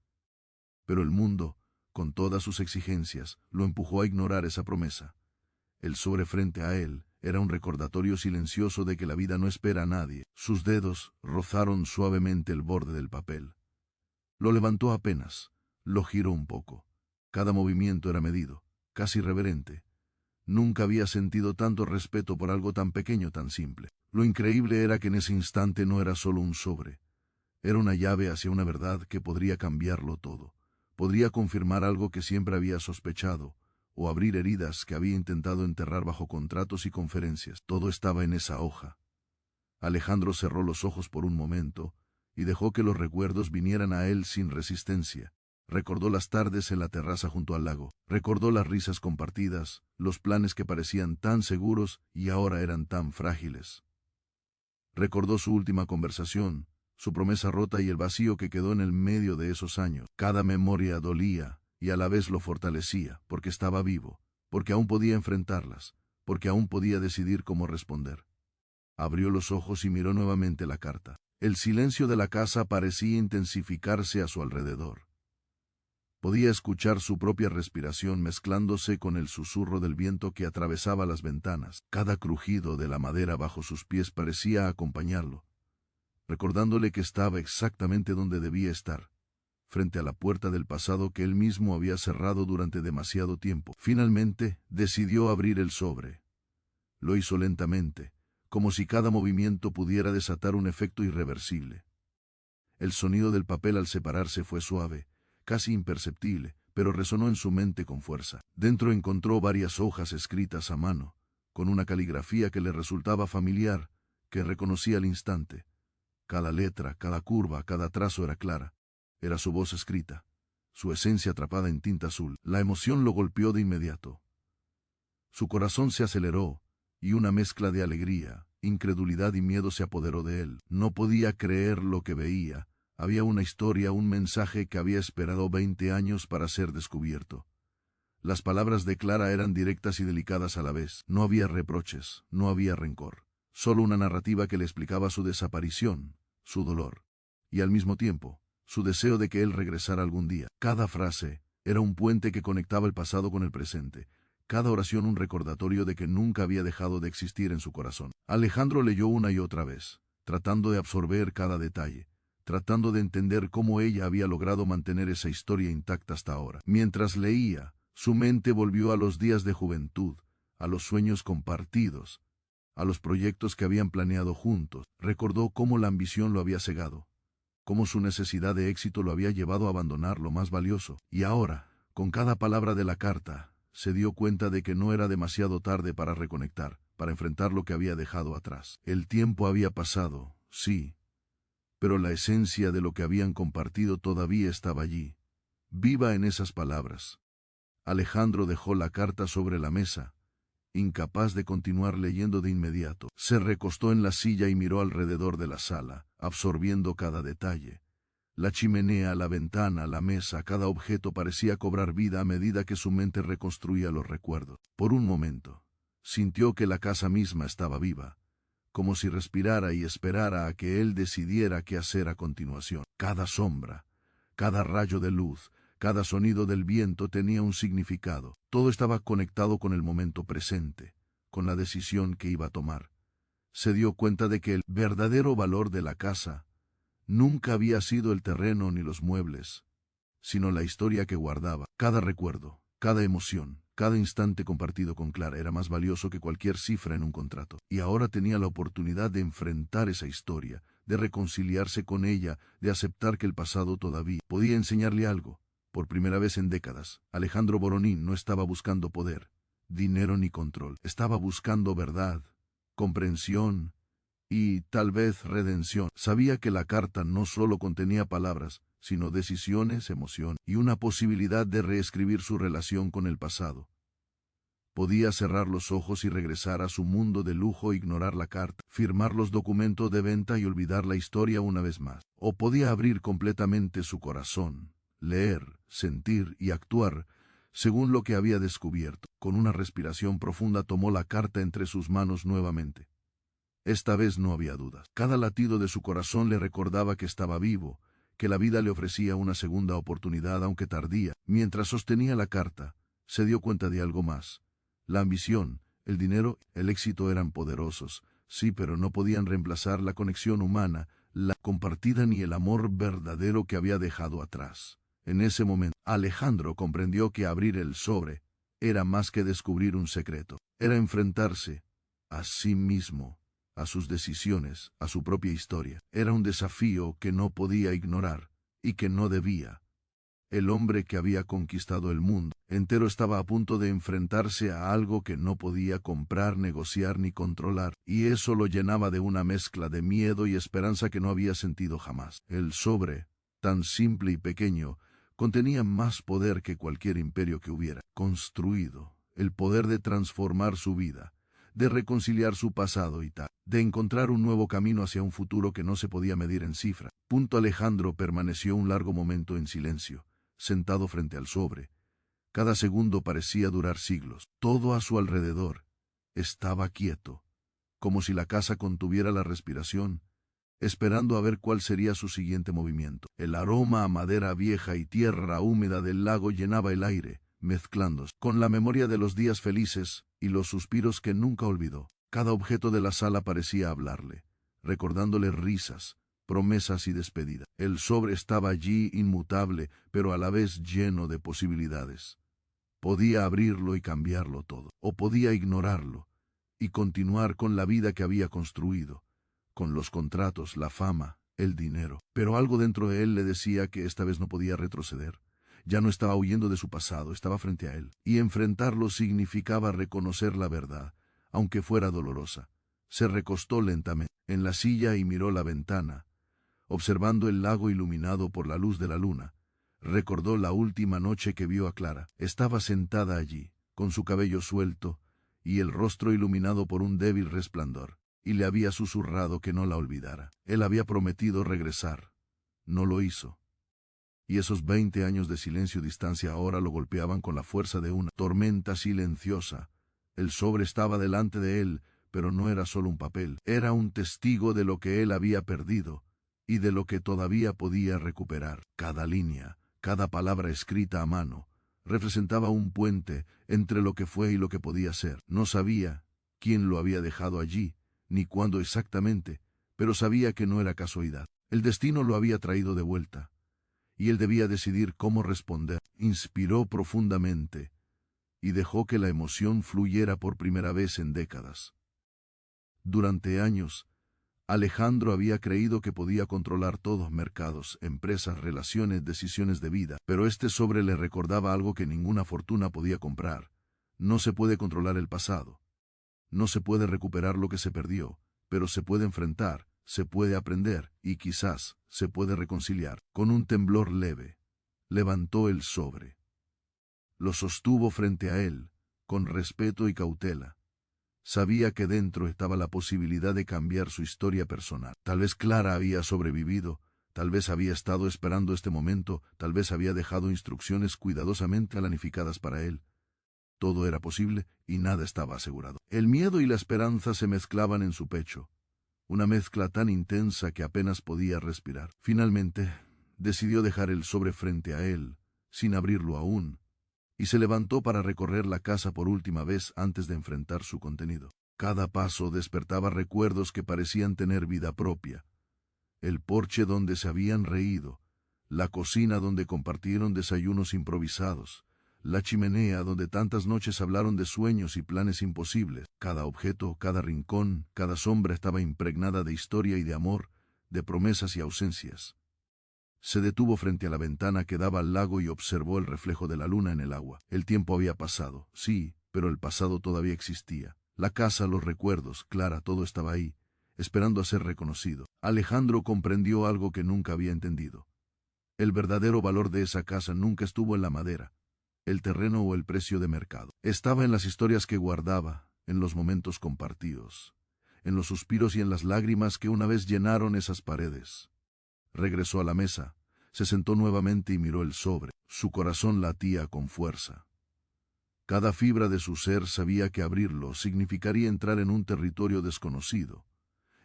Pero el mundo, con todas sus exigencias, lo empujó a ignorar esa promesa. El sobre frente a él era un recordatorio silencioso de que la vida no espera a nadie. Sus dedos rozaron suavemente el borde del papel. Lo levantó apenas, lo giró un poco. Cada movimiento era medido, casi reverente. Nunca había sentido tanto respeto por algo tan pequeño, tan simple. Lo increíble era que en ese instante no era solo un sobre. Era una llave hacia una verdad que podría cambiarlo todo. Podría confirmar algo que siempre había sospechado, o abrir heridas que había intentado enterrar bajo contratos y conferencias. Todo estaba en esa hoja. Alejandro cerró los ojos por un momento y dejó que los recuerdos vinieran a él sin resistencia. Recordó las tardes en la terraza junto al lago. Recordó las risas compartidas, los planes que parecían tan seguros y ahora eran tan frágiles. Recordó su última conversación, su promesa rota y el vacío que quedó en el medio de esos años. Cada memoria dolía y a la vez lo fortalecía, porque estaba vivo, porque aún podía enfrentarlas, porque aún podía decidir cómo responder. Abrió los ojos y miró nuevamente la carta. El silencio de la casa parecía intensificarse a su alrededor. Podía escuchar su propia respiración mezclándose con el susurro del viento que atravesaba las ventanas. Cada crujido de la madera bajo sus pies parecía acompañarlo, recordándole que estaba exactamente donde debía estar, frente a la puerta del pasado que él mismo había cerrado durante demasiado tiempo. Finalmente, decidió abrir el sobre. Lo hizo lentamente, como si cada movimiento pudiera desatar un efecto irreversible. El sonido del papel al separarse fue suave, casi imperceptible, pero resonó en su mente con fuerza. Dentro encontró varias hojas escritas a mano, con una caligrafía que le resultaba familiar, que reconocía al instante. Cada letra, cada curva, cada trazo era clara. Era su voz escrita, su esencia atrapada en tinta azul. La emoción lo golpeó de inmediato. Su corazón se aceleró, y una mezcla de alegría, incredulidad y miedo se apoderó de él. No podía creer lo que veía. Había una historia, un mensaje que había esperado 20 años para ser descubierto. Las palabras de Clara eran directas y delicadas a la vez. No había reproches, no había rencor. Solo una narrativa que le explicaba su desaparición, su dolor, y al mismo tiempo, su deseo de que él regresara algún día. Cada frase era un puente que conectaba el pasado con el presente. Cada oración un recordatorio de que nunca había dejado de existir en su corazón. Alejandro leyó una y otra vez, tratando de absorber cada detalle, tratando de entender cómo ella había logrado mantener esa historia intacta hasta ahora. Mientras leía, su mente volvió a los días de juventud, a los sueños compartidos, a los proyectos que habían planeado juntos. Recordó cómo la ambición lo había cegado, cómo su necesidad de éxito lo había llevado a abandonar lo más valioso. Y ahora, con cada palabra de la carta, se dio cuenta de que no era demasiado tarde para reconectar, para enfrentar lo que había dejado atrás. El tiempo había pasado, sí, pero la esencia de lo que habían compartido todavía estaba allí, viva en esas palabras. Alejandro dejó la carta sobre la mesa, incapaz de continuar leyendo de inmediato. Se recostó en la silla y miró alrededor de la sala, absorbiendo cada detalle. La chimenea, la ventana, la mesa, cada objeto parecía cobrar vida a medida que su mente reconstruía los recuerdos. Por un momento, sintió que la casa misma estaba viva, como si respirara y esperara a que él decidiera qué hacer a continuación. Cada sombra, cada rayo de luz, cada sonido del viento tenía un significado. Todo estaba conectado con el momento presente, con la decisión que iba a tomar. Se dio cuenta de que el verdadero valor de la casa nunca había sido el terreno ni los muebles, sino la historia que guardaba. Cada recuerdo, cada emoción, cada instante compartido con Clara era más valioso que cualquier cifra en un contrato. Y ahora tenía la oportunidad de enfrentar esa historia, de reconciliarse con ella, de aceptar que el pasado todavía podía enseñarle algo. Por primera vez en décadas, Alejandro Voronin no estaba buscando poder, dinero ni control. Estaba buscando verdad, comprensión y, tal vez, redención. Sabía que la carta no solo contenía palabras, sino decisiones, emoción y una posibilidad de reescribir su relación con el pasado. Podía cerrar los ojos y regresar a su mundo de lujo, ignorar la carta, firmar los documentos de venta y olvidar la historia una vez más. O podía abrir completamente su corazón, leer, sentir y actuar según lo que había descubierto. Con una respiración profunda tomó la carta entre sus manos nuevamente. Esta vez no había dudas. Cada latido de su corazón le recordaba que estaba vivo, que la vida le ofrecía una segunda oportunidad aunque tardía. Mientras sostenía la carta, se dio cuenta de algo más. La ambición, el dinero, el éxito eran poderosos, sí, pero no podían reemplazar la conexión humana, la compartida ni el amor verdadero que había dejado atrás. En ese momento, Alejandro comprendió que abrir el sobre era más que descubrir un secreto. Era enfrentarse a sí mismo, a sus decisiones, a su propia historia. Era un desafío que no podía ignorar y que no debía. El hombre que había conquistado el mundo entero estaba a punto de enfrentarse a algo que no podía comprar, negociar ni controlar, y eso lo llenaba de una mezcla de miedo y esperanza que no había sentido jamás. El sobre, tan simple y pequeño, contenía más poder que cualquier imperio que hubiera construido, el poder de transformar su vida, de reconciliar su pasado y tal, de encontrar un nuevo camino hacia un futuro que no se podía medir en cifra. Alejandro permaneció un largo momento en silencio, sentado frente al sobre. Cada segundo parecía durar siglos. Todo a su alrededor estaba quieto, como si la casa contuviera la respiración, esperando a ver cuál sería su siguiente movimiento. El aroma a madera vieja y tierra húmeda del lago llenaba el aire, mezclándose con la memoria de los días felices y los suspiros que nunca olvidó. Cada objeto de la sala parecía hablarle, recordándole risas, promesas y despedida. El sobre estaba allí inmutable, pero a la vez lleno de posibilidades. Podía abrirlo y cambiarlo todo, o podía ignorarlo y continuar con la vida que había construido, con los contratos, la fama, el dinero. Pero algo dentro de él le decía que esta vez no podía retroceder. Ya no estaba huyendo de su pasado, estaba frente a él, y enfrentarlo significaba reconocer la verdad, aunque fuera dolorosa. Se recostó lentamente en la silla y miró la ventana, observando el lago iluminado por la luz de la luna. Recordó la última noche que vio a Clara. Estaba sentada allí, con su cabello suelto y el rostro iluminado por un débil resplandor, y le había susurrado que no la olvidara. Él había prometido regresar. No lo hizo. Y esos 20 años de silencio y distancia ahora lo golpeaban con la fuerza de una tormenta silenciosa. El sobre estaba delante de él, pero no era solo un papel. Era un testigo de lo que él había perdido y de lo que todavía podía recuperar. Cada línea, cada palabra escrita a mano, representaba un puente entre lo que fue y lo que podía ser. No sabía quién lo había dejado allí, ni cuándo exactamente, pero sabía que no era casualidad. El destino lo había traído de vuelta, y él debía decidir cómo responder. Inspiró profundamente, y dejó que la emoción fluyera por primera vez en décadas. Durante años, Alejandro había creído que podía controlar todos: mercados, empresas, relaciones, decisiones de vida, pero este sobre le recordaba algo que ninguna fortuna podía comprar. No se puede controlar el pasado. No se puede recuperar lo que se perdió, pero se puede enfrentar, se puede aprender, y quizás se puede reconciliar. Con un temblor leve, levantó el sobre. Lo sostuvo frente a él, con respeto y cautela. Sabía que dentro estaba la posibilidad de cambiar su historia personal. Tal vez Clara había sobrevivido, tal vez había estado esperando este momento, tal vez había dejado instrucciones cuidadosamente planificadas para él. Todo era posible y nada estaba asegurado. El miedo y la esperanza se mezclaban en su pecho, una mezcla tan intensa que apenas podía respirar. Finalmente, decidió dejar el sobre frente a él, sin abrirlo aún, y se levantó para recorrer la casa por última vez antes de enfrentar su contenido. Cada paso despertaba recuerdos que parecían tener vida propia. El porche donde se habían reído, la cocina donde compartieron desayunos improvisados, la chimenea donde tantas noches hablaron de sueños y planes imposibles. Cada objeto, cada rincón, cada sombra estaba impregnada de historia y de amor, de promesas y ausencias. Se detuvo frente a la ventana que daba al lago y observó el reflejo de la luna en el agua. El tiempo había pasado, sí, pero el pasado todavía existía. La casa, los recuerdos, Clara, todo estaba ahí, esperando a ser reconocido. Alejandro comprendió algo que nunca había entendido. El verdadero valor de esa casa nunca estuvo en la madera, el terreno o el precio de mercado. Estaba en las historias que guardaba, en los momentos compartidos, en los suspiros y en las lágrimas que una vez llenaron esas paredes. Regresó a la mesa, se sentó nuevamente y miró el sobre. Su corazón latía con fuerza. Cada fibra de su ser sabía que abrirlo significaría entrar en un territorio desconocido,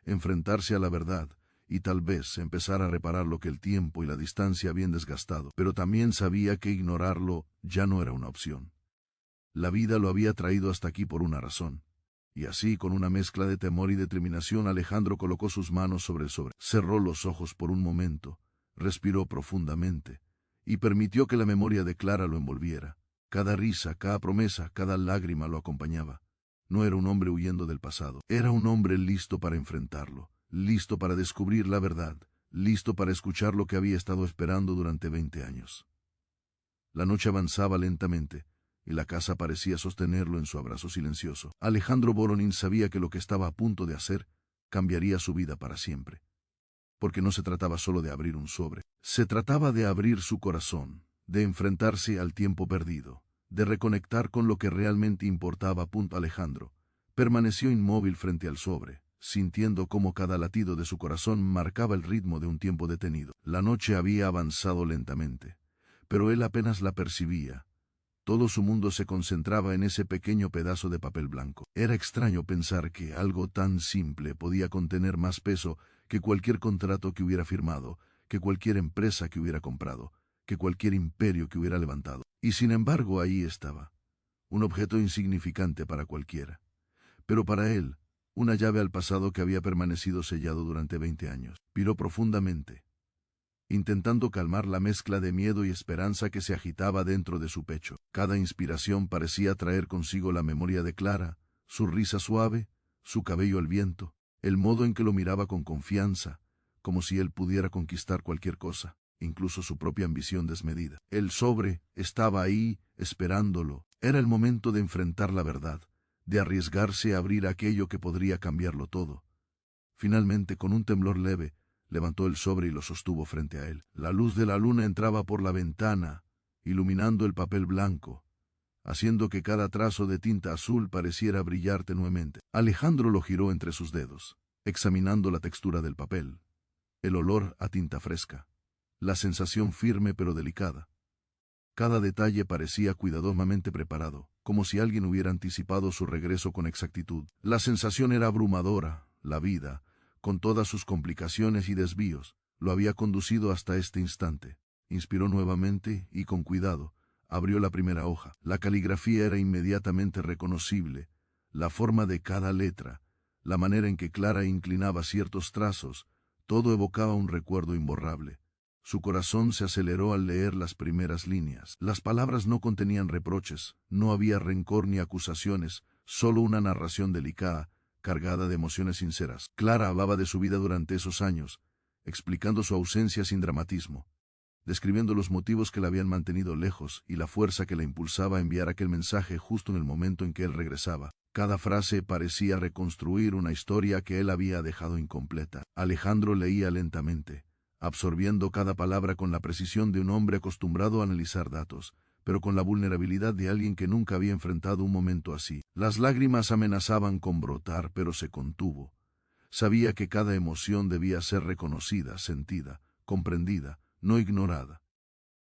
enfrentarse a la verdad y tal vez empezar a reparar lo que el tiempo y la distancia habían desgastado. Pero también sabía que ignorarlo ya no era una opción. La vida lo había traído hasta aquí por una razón. Y así, con una mezcla de temor y determinación, Alejandro colocó sus manos sobre el sobre. Cerró los ojos por un momento, respiró profundamente, y permitió que la memoria de Clara lo envolviera. Cada risa, cada promesa, cada lágrima lo acompañaba. No era un hombre huyendo del pasado, era un hombre listo para enfrentarlo, listo para descubrir la verdad, listo para escuchar lo que había estado esperando durante 20 años. La noche avanzaba lentamente, y la casa parecía sostenerlo en su abrazo silencioso. Alejandro Voronin sabía que lo que estaba a punto de hacer cambiaría su vida para siempre. Porque no se trataba solo de abrir un sobre, se trataba de abrir su corazón, de enfrentarse al tiempo perdido, de reconectar con lo que realmente importaba. Alejandro permaneció inmóvil frente al sobre, sintiendo cómo cada latido de su corazón marcaba el ritmo de un tiempo detenido. La noche había avanzado lentamente, pero él apenas la percibía. Todo su mundo se concentraba en ese pequeño pedazo de papel blanco. Era extraño pensar que algo tan simple podía contener más peso que cualquier contrato que hubiera firmado, que cualquier empresa que hubiera comprado, que cualquier imperio que hubiera levantado. Y sin embargo ahí estaba, un objeto insignificante para cualquiera. Pero para él, una llave al pasado que había permanecido sellado durante 20 años. Piró profundamente, intentando calmar la mezcla de miedo y esperanza que se agitaba dentro de su pecho. Cada inspiración parecía traer consigo la memoria de Clara, su risa suave, su cabello al viento, el modo en que lo miraba con confianza, como si él pudiera conquistar cualquier cosa, incluso su propia ambición desmedida. El sobre estaba ahí, esperándolo. Era el momento de enfrentar la verdad, de arriesgarse a abrir aquello que podría cambiarlo todo. Finalmente, con un temblor leve, levantó el sobre y lo sostuvo frente a él. La luz de la luna entraba por la ventana, iluminando el papel blanco, haciendo que cada trazo de tinta azul pareciera brillar tenuemente. Alejandro lo giró entre sus dedos, examinando la textura del papel, el olor a tinta fresca, la sensación firme pero delicada. Cada detalle parecía cuidadosamente preparado, como si alguien hubiera anticipado su regreso con exactitud. La sensación era abrumadora. La vida, con todas sus complicaciones y desvíos, lo había conducido hasta este instante. Inspiró nuevamente y con cuidado abrió la primera hoja. La caligrafía era inmediatamente reconocible, la forma de cada letra, la manera en que Clara inclinaba ciertos trazos, todo evocaba un recuerdo imborrable. Su corazón se aceleró al leer las primeras líneas. Las palabras no contenían reproches, no había rencor ni acusaciones, solo una narración delicada, cargada de emociones sinceras. Clara hablaba de su vida durante esos años, explicando su ausencia sin dramatismo, describiendo los motivos que la habían mantenido lejos y la fuerza que la impulsaba a enviar aquel mensaje justo en el momento en que él regresaba. Cada frase parecía reconstruir una historia que él había dejado incompleta. Alejandro leía lentamente, absorbiendo cada palabra con la precisión de un hombre acostumbrado a analizar datos, pero con la vulnerabilidad de alguien que nunca había enfrentado un momento así. Las lágrimas amenazaban con brotar, pero se contuvo. Sabía que cada emoción debía ser reconocida, sentida, comprendida, no ignorada.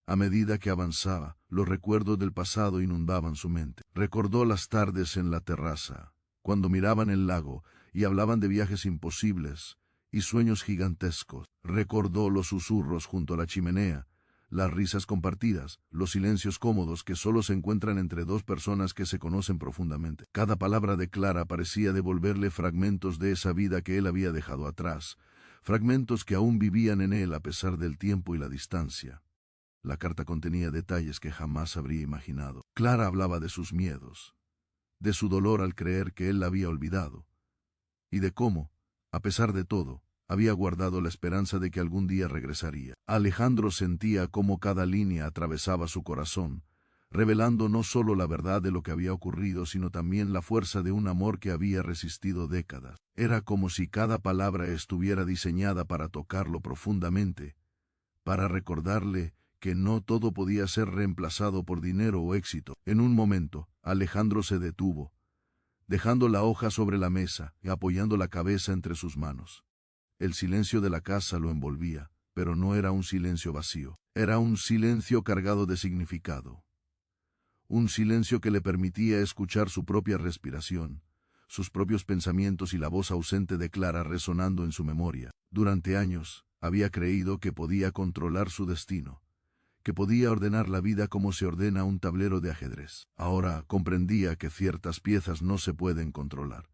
A medida que avanzaba, los recuerdos del pasado inundaban su mente. Recordó las tardes en la terraza, cuando miraban el lago y hablaban de viajes imposibles y sueños gigantescos. Recordó los susurros junto a la chimenea, las risas compartidas, los silencios cómodos que solo se encuentran entre dos personas que se conocen profundamente. Cada palabra de Clara parecía devolverle fragmentos de esa vida que él había dejado atrás, fragmentos que aún vivían en él a pesar del tiempo y la distancia. La carta contenía detalles que jamás habría imaginado. Clara hablaba de sus miedos, de su dolor al creer que él la había olvidado, y de cómo, a pesar de todo, Había guardado la esperanza de que algún día regresaría. Alejandro sentía cómo cada línea atravesaba su corazón, revelando no solo la verdad de lo que había ocurrido, sino también la fuerza de un amor que había resistido décadas. Era como si cada palabra estuviera diseñada para tocarlo profundamente, para recordarle que no todo podía ser reemplazado por dinero o éxito. En un momento, Alejandro se detuvo, dejando la hoja sobre la mesa y apoyando la cabeza entre sus manos. El silencio de la casa lo envolvía, pero no era un silencio vacío. Era un silencio cargado de significado. Un silencio que le permitía escuchar su propia respiración, sus propios pensamientos y la voz ausente de Clara resonando en su memoria. Durante años, había creído que podía controlar su destino, que podía ordenar la vida como se ordena un tablero de ajedrez. Ahora comprendía que ciertas piezas no se pueden controlar,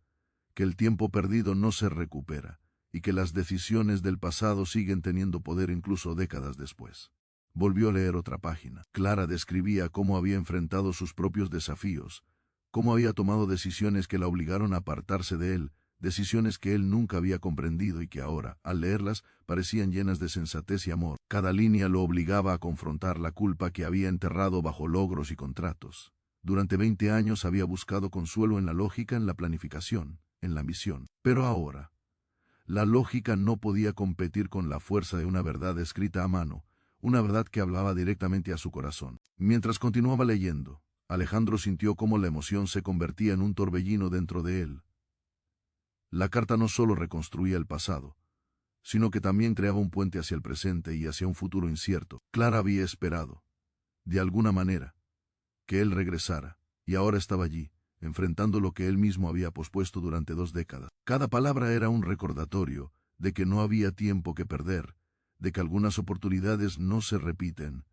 que el tiempo perdido no se recupera, y que las decisiones del pasado siguen teniendo poder incluso décadas después. Volvió a leer otra página. Clara describía cómo había enfrentado sus propios desafíos, cómo había tomado decisiones que la obligaron a apartarse de él, decisiones que él nunca había comprendido y que ahora, al leerlas, parecían llenas de sensatez y amor. Cada línea lo obligaba a confrontar la culpa que había enterrado bajo logros y contratos. Durante 20 años había buscado consuelo en la lógica, en la planificación, en la ambición. Pero ahora, la lógica no podía competir con la fuerza de una verdad escrita a mano, una verdad que hablaba directamente a su corazón. Mientras continuaba leyendo, Alejandro sintió cómo la emoción se convertía en un torbellino dentro de él. La carta no solo reconstruía el pasado, sino que también creaba un puente hacia el presente y hacia un futuro incierto. Clara había esperado, de alguna manera, que él regresara, y ahora estaba allí, enfrentando lo que él mismo había pospuesto durante 2 décadas. Cada palabra era un recordatorio de que no había tiempo que perder, de que algunas oportunidades no se repiten,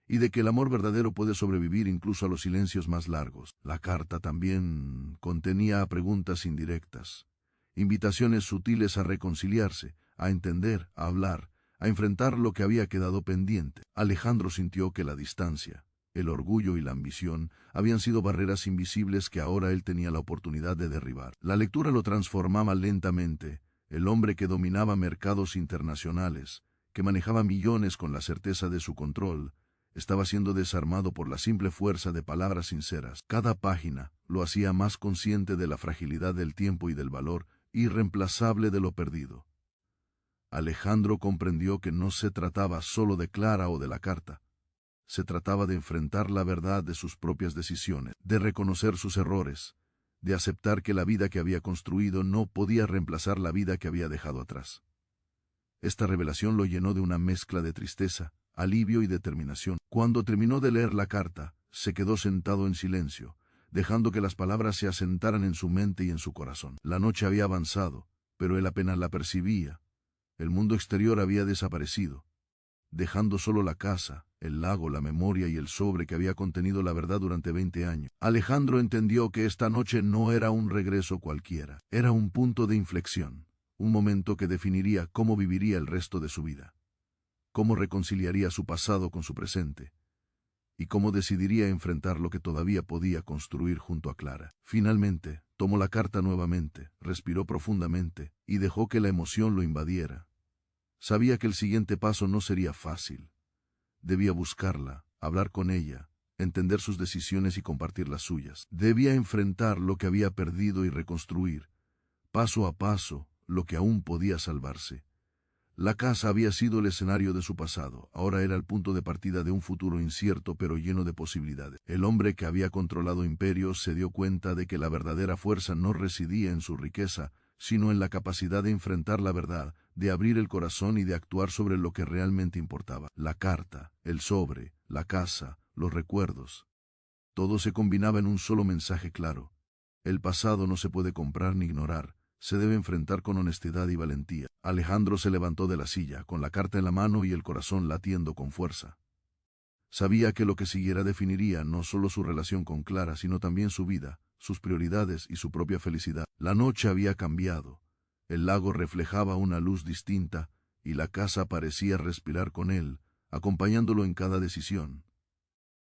y de que el amor verdadero puede sobrevivir incluso a los silencios más largos. La carta también contenía preguntas indirectas, invitaciones sutiles a reconciliarse, a entender, a hablar, a enfrentar lo que había quedado pendiente. Alejandro sintió que la distancia, el orgullo y la ambición habían sido barreras invisibles que ahora él tenía la oportunidad de derribar. La lectura lo transformaba lentamente. El hombre que dominaba mercados internacionales, que manejaba millones con la certeza de su control, estaba siendo desarmado por la simple fuerza de palabras sinceras. Cada página lo hacía más consciente de la fragilidad del tiempo y del valor irreemplazable de lo perdido. Alejandro comprendió que no se trataba solo de Clara o de la carta. Se trataba de enfrentar la verdad de sus propias decisiones, de reconocer sus errores, de aceptar que la vida que había construido no podía reemplazar la vida que había dejado atrás. Esta revelación lo llenó de una mezcla de tristeza, alivio y determinación. Cuando terminó de leer la carta, se quedó sentado en silencio, dejando que las palabras se asentaran en su mente y en su corazón. La noche había avanzado, pero él apenas la percibía. El mundo exterior había desaparecido, dejando solo la casa, el lago, la memoria y el sobre que había contenido la verdad durante 20 años. Alejandro entendió que esta noche no era un regreso cualquiera, era un punto de inflexión, un momento que definiría cómo viviría el resto de su vida, cómo reconciliaría su pasado con su presente, y cómo decidiría enfrentar lo que todavía podía construir junto a Clara. Finalmente, tomó la carta nuevamente, respiró profundamente, y dejó que la emoción lo invadiera. Sabía que el siguiente paso no sería fácil. Debía buscarla, hablar con ella, entender sus decisiones y compartir las suyas. Debía enfrentar lo que había perdido y reconstruir, paso a paso, lo que aún podía salvarse. La casa había sido el escenario de su pasado, ahora era el punto de partida de un futuro incierto pero lleno de posibilidades. El hombre que había controlado imperios se dio cuenta de que la verdadera fuerza no residía en su riqueza, sino en la capacidad de enfrentar la verdad, de abrir el corazón y de actuar sobre lo que realmente importaba. La carta, el sobre, la casa, los recuerdos. Todo se combinaba en un solo mensaje claro. El pasado no se puede comprar ni ignorar. Se debe enfrentar con honestidad y valentía. Alejandro se levantó de la silla, con la carta en la mano y el corazón latiendo con fuerza. Sabía que lo que siguiera definiría no solo su relación con Clara, sino también su vida, sus prioridades y su propia felicidad. La noche había cambiado. El lago reflejaba una luz distinta, y la casa parecía respirar con él, acompañándolo en cada decisión.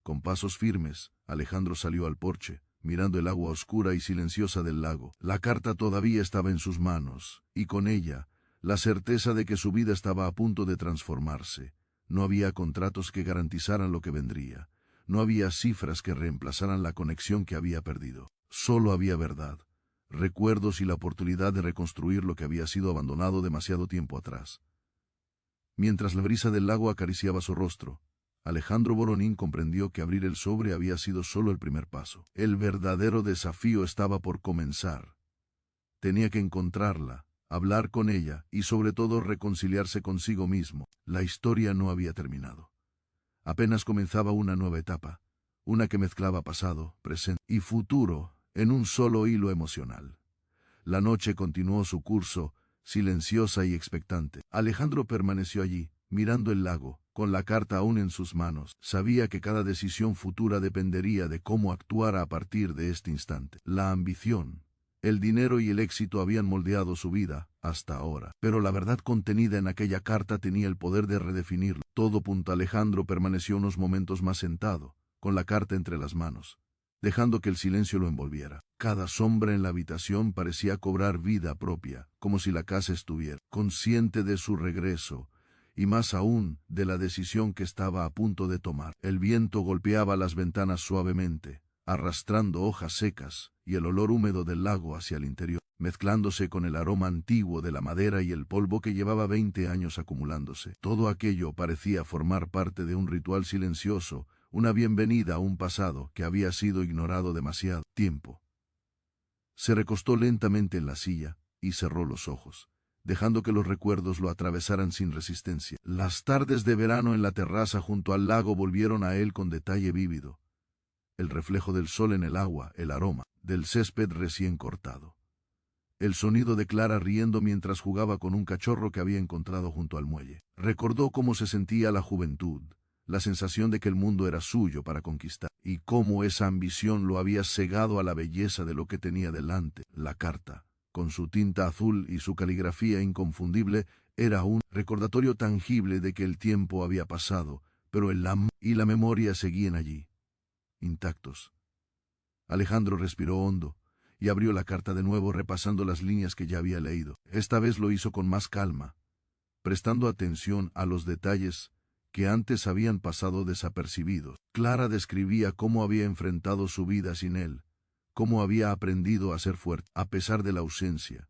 Con pasos firmes, Alejandro salió al porche, mirando el agua oscura y silenciosa del lago. La carta todavía estaba en sus manos, y con ella, la certeza de que su vida estaba a punto de transformarse. No había contratos que garantizaran lo que vendría. No había cifras que reemplazaran la conexión que había perdido. Solo había verdad, recuerdos y la oportunidad de reconstruir lo que había sido abandonado demasiado tiempo atrás. Mientras la brisa del lago acariciaba su rostro, Alejandro Voronin comprendió que abrir el sobre había sido solo el primer paso. El verdadero desafío estaba por comenzar. Tenía que encontrarla, hablar con ella y sobre todo reconciliarse consigo mismo. La historia no había terminado. Apenas comenzaba una nueva etapa, una que mezclaba pasado, presente y futuro en un solo hilo emocional. La noche continuó su curso, silenciosa y expectante. Alejandro permaneció allí, mirando el lago, con la carta aún en sus manos. Sabía que cada decisión futura dependería de cómo actuara a partir de este instante. La ambición, el dinero y el éxito habían moldeado su vida, hasta ahora. Pero la verdad contenida en aquella carta tenía el poder de redefinirlo. Todo. Alejandro permaneció unos momentos más sentado, con la carta entre las manos, dejando que el silencio lo envolviera. Cada sombra en la habitación parecía cobrar vida propia, como si la casa estuviera consciente de su regreso, y más aún de la decisión que estaba a punto de tomar. El viento golpeaba las ventanas suavemente, arrastrando hojas secas y el olor húmedo del lago hacia el interior, mezclándose con el aroma antiguo de la madera y el polvo que llevaba 20 años acumulándose. Todo aquello parecía formar parte de un ritual silencioso, una bienvenida a un pasado que había sido ignorado demasiado tiempo. Se recostó lentamente en la silla y cerró los ojos, dejando que los recuerdos lo atravesaran sin resistencia. Las tardes de verano en la terraza junto al lago volvieron a él con detalle vívido. El reflejo del sol en el agua, el aroma del césped recién cortado. El sonido de Clara riendo mientras jugaba con un cachorro que había encontrado junto al muelle. Recordó cómo se sentía la juventud, la sensación de que el mundo era suyo para conquistar, y cómo esa ambición lo había cegado a la belleza de lo que tenía delante. La carta, con su tinta azul y su caligrafía inconfundible, era un recordatorio tangible de que el tiempo había pasado, pero el amor y la memoria seguían allí, intactos. Alejandro respiró hondo y abrió la carta de nuevo repasando las líneas que ya había leído. Esta vez lo hizo con más calma, prestando atención a los detalles que antes habían pasado desapercibidos. Clara describía cómo había enfrentado su vida sin él, cómo había aprendido a ser fuerte a pesar de la ausencia,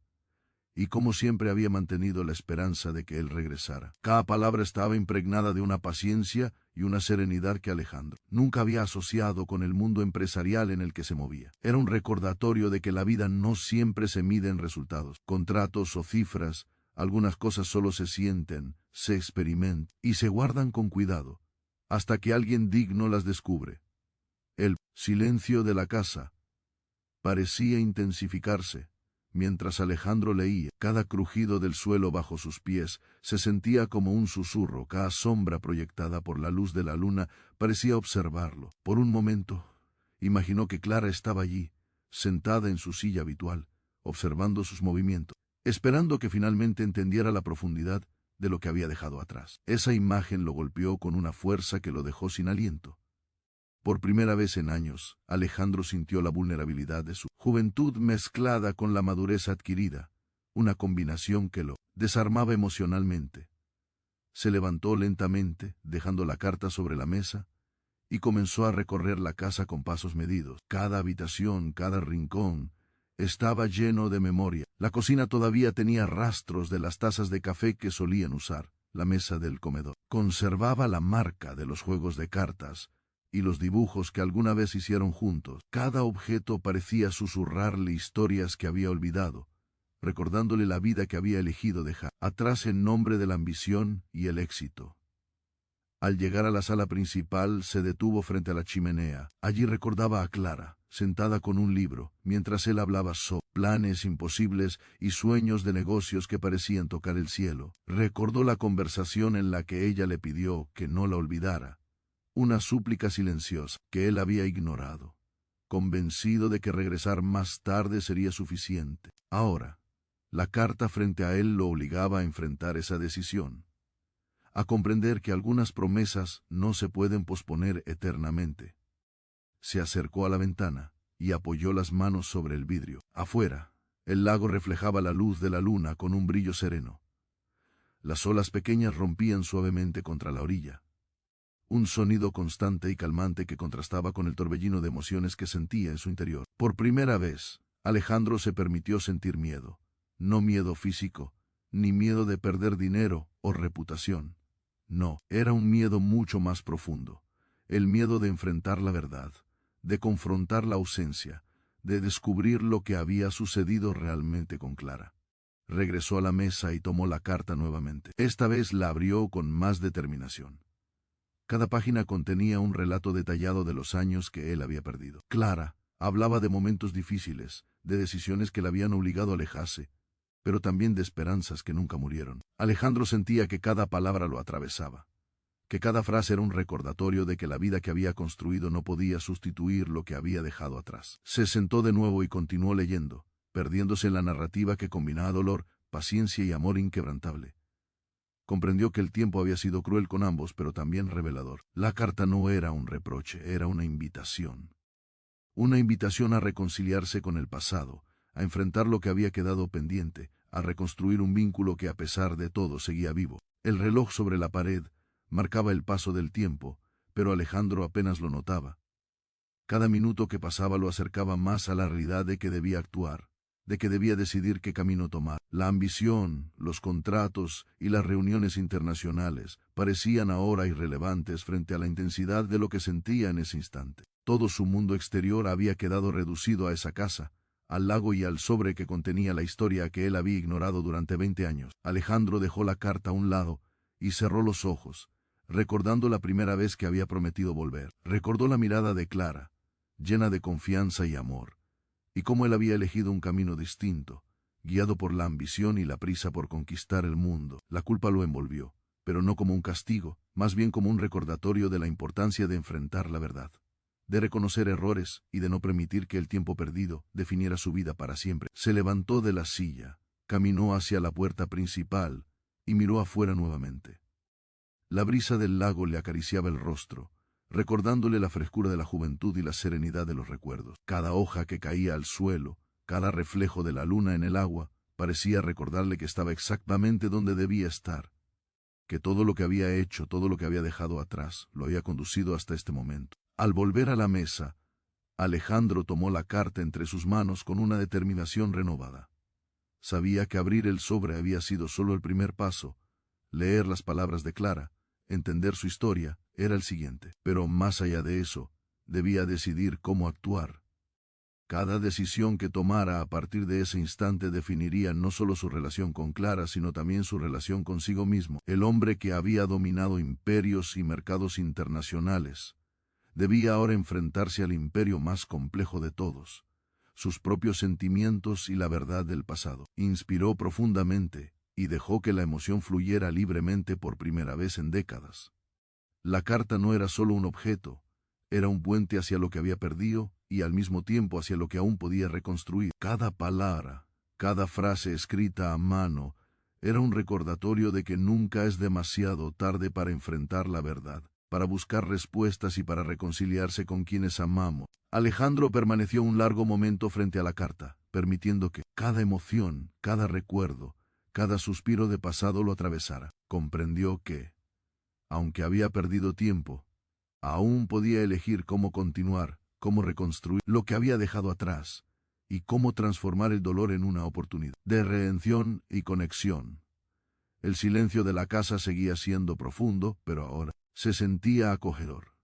y cómo siempre había mantenido la esperanza de que él regresara. Cada palabra estaba impregnada de una paciencia y una serenidad que Alejandro nunca había asociado con el mundo empresarial en el que se movía. Era un recordatorio de que la vida no siempre se mide en resultados, contratos o cifras. Algunas cosas solo se sienten, se experimentan y se guardan con cuidado, hasta que alguien digno las descubre. El silencio de la casa parecía intensificarse. Mientras Alejandro leía, cada crujido del suelo bajo sus pies se sentía como un susurro. Cada sombra proyectada por la luz de la luna parecía observarlo. Por un momento, imaginó que Clara estaba allí, sentada en su silla habitual, observando sus movimientos, esperando que finalmente entendiera la profundidad de lo que había dejado atrás. Esa imagen lo golpeó con una fuerza que lo dejó sin aliento. Por primera vez en años, Alejandro sintió la vulnerabilidad de su juventud mezclada con la madurez adquirida, una combinación que lo desarmaba emocionalmente. Se levantó lentamente, dejando la carta sobre la mesa, y comenzó a recorrer la casa con pasos medidos. Cada habitación, cada rincón, estaba lleno de memoria. La cocina todavía tenía rastros de las tazas de café que solían usar. La mesa del comedor conservaba la marca de los juegos de cartas y los dibujos que alguna vez hicieron juntos. Cada objeto parecía susurrarle historias que había olvidado, recordándole la vida que había elegido dejar atrás en nombre de la ambición y el éxito. Al llegar a la sala principal, se detuvo frente a la chimenea. Allí recordaba a Clara, sentada con un libro, mientras él hablaba sobre planes imposibles y sueños de negocios que parecían tocar el cielo. Recordó la conversación en la que ella le pidió que no la olvidara, una súplica silenciosa que él había ignorado, convencido de que regresar más tarde sería suficiente. Ahora, la carta frente a él lo obligaba a enfrentar esa decisión, a comprender que algunas promesas no se pueden posponer eternamente. Se acercó a la ventana y apoyó las manos sobre el vidrio. Afuera, el lago reflejaba la luz de la luna con un brillo sereno. Las olas pequeñas rompían suavemente contra la orilla. Un sonido constante y calmante que contrastaba con el torbellino de emociones que sentía en su interior. Por primera vez, Alejandro se permitió sentir miedo. No miedo físico, ni miedo de perder dinero o reputación. No, era un miedo mucho más profundo. El miedo de enfrentar la verdad, de confrontar la ausencia, de descubrir lo que había sucedido realmente con Clara. Regresó a la mesa y tomó la carta nuevamente. Esta vez la abrió con más determinación. Cada página contenía un relato detallado de los años que él había perdido. Clara hablaba de momentos difíciles, de decisiones que la habían obligado a alejarse, pero también de esperanzas que nunca murieron. Alejandro sentía que cada palabra lo atravesaba, que cada frase era un recordatorio de que la vida que había construido no podía sustituir lo que había dejado atrás. Se sentó de nuevo y continuó leyendo, perdiéndose en la narrativa que combinaba dolor, paciencia y amor inquebrantable. Comprendió que el tiempo había sido cruel con ambos, pero también revelador. La carta no era un reproche, era una invitación. Una invitación a reconciliarse con el pasado, a enfrentar lo que había quedado pendiente, a reconstruir un vínculo que a pesar de todo seguía vivo. El reloj sobre la pared marcaba el paso del tiempo, pero Alejandro apenas lo notaba. Cada minuto que pasaba lo acercaba más a la realidad de que debía actuar, de que debía decidir qué camino tomar. La ambición, los contratos y las reuniones internacionales parecían ahora irrelevantes frente a la intensidad de lo que sentía en ese instante. Todo su mundo exterior había quedado reducido a esa casa, al lago y al sobre que contenía la historia que él había ignorado durante 20 años. Alejandro dejó la carta a un lado y cerró los ojos, recordando la primera vez que había prometido volver. Recordó la mirada de Clara, llena de confianza y amor, y cómo él había elegido un camino distinto, guiado por la ambición y la prisa por conquistar el mundo. La culpa lo envolvió, pero no como un castigo, más bien como un recordatorio de la importancia de enfrentar la verdad, de reconocer errores y de no permitir que el tiempo perdido definiera su vida para siempre. Se levantó de la silla, caminó hacia la puerta principal y miró afuera nuevamente. La brisa del lago le acariciaba el rostro, recordándole la frescura de la juventud y la serenidad de los recuerdos. Cada hoja que caía al suelo, cada reflejo de la luna en el agua, parecía recordarle que estaba exactamente donde debía estar, que todo lo que había hecho, todo lo que había dejado atrás, lo había conducido hasta este momento. Al volver a la mesa, Alejandro tomó la carta entre sus manos con una determinación renovada. Sabía que abrir el sobre había sido solo el primer paso. Leer las palabras de Clara, entender su historia, era el siguiente. Pero más allá de eso, debía decidir cómo actuar. Cada decisión que tomara a partir de ese instante definiría no solo su relación con Clara, sino también su relación consigo mismo. El hombre que había dominado imperios y mercados internacionales debía ahora enfrentarse al imperio más complejo de todos, sus propios sentimientos y la verdad del pasado. Inspiró profundamente y dejó que la emoción fluyera libremente por primera vez en décadas. La carta no era solo un objeto, era un puente hacia lo que había perdido y al mismo tiempo hacia lo que aún podía reconstruir. Cada palabra, cada frase escrita a mano, era un recordatorio de que nunca es demasiado tarde para enfrentar la verdad, para buscar respuestas y para reconciliarse con quienes amamos. Alejandro permaneció un largo momento frente a la carta, permitiendo que cada emoción, cada recuerdo, cada suspiro de pasado lo atravesara. Comprendió que, aunque había perdido tiempo, aún podía elegir cómo continuar, cómo reconstruir lo que había dejado atrás, y cómo transformar el dolor en una oportunidad de redención y conexión. El silencio de la casa seguía siendo profundo, pero ahora se sentía acogedor,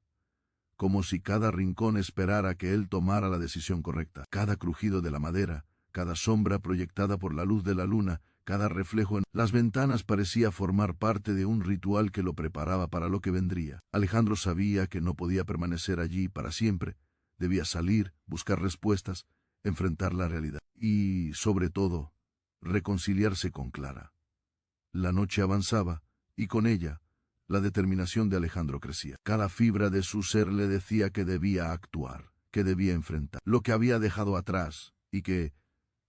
como si cada rincón esperara que él tomara la decisión correcta. Cada crujido de la madera, cada sombra proyectada por la luz de la luna, cada reflejo en las ventanas parecía formar parte de un ritual que lo preparaba para lo que vendría. Alejandro sabía que no podía permanecer allí para siempre. Debía salir, buscar respuestas, enfrentar la realidad y, sobre todo, reconciliarse con Clara. La noche avanzaba, y con ella, la determinación de Alejandro crecía. Cada fibra de su ser le decía que debía actuar, que debía enfrentar lo que había dejado atrás, y que,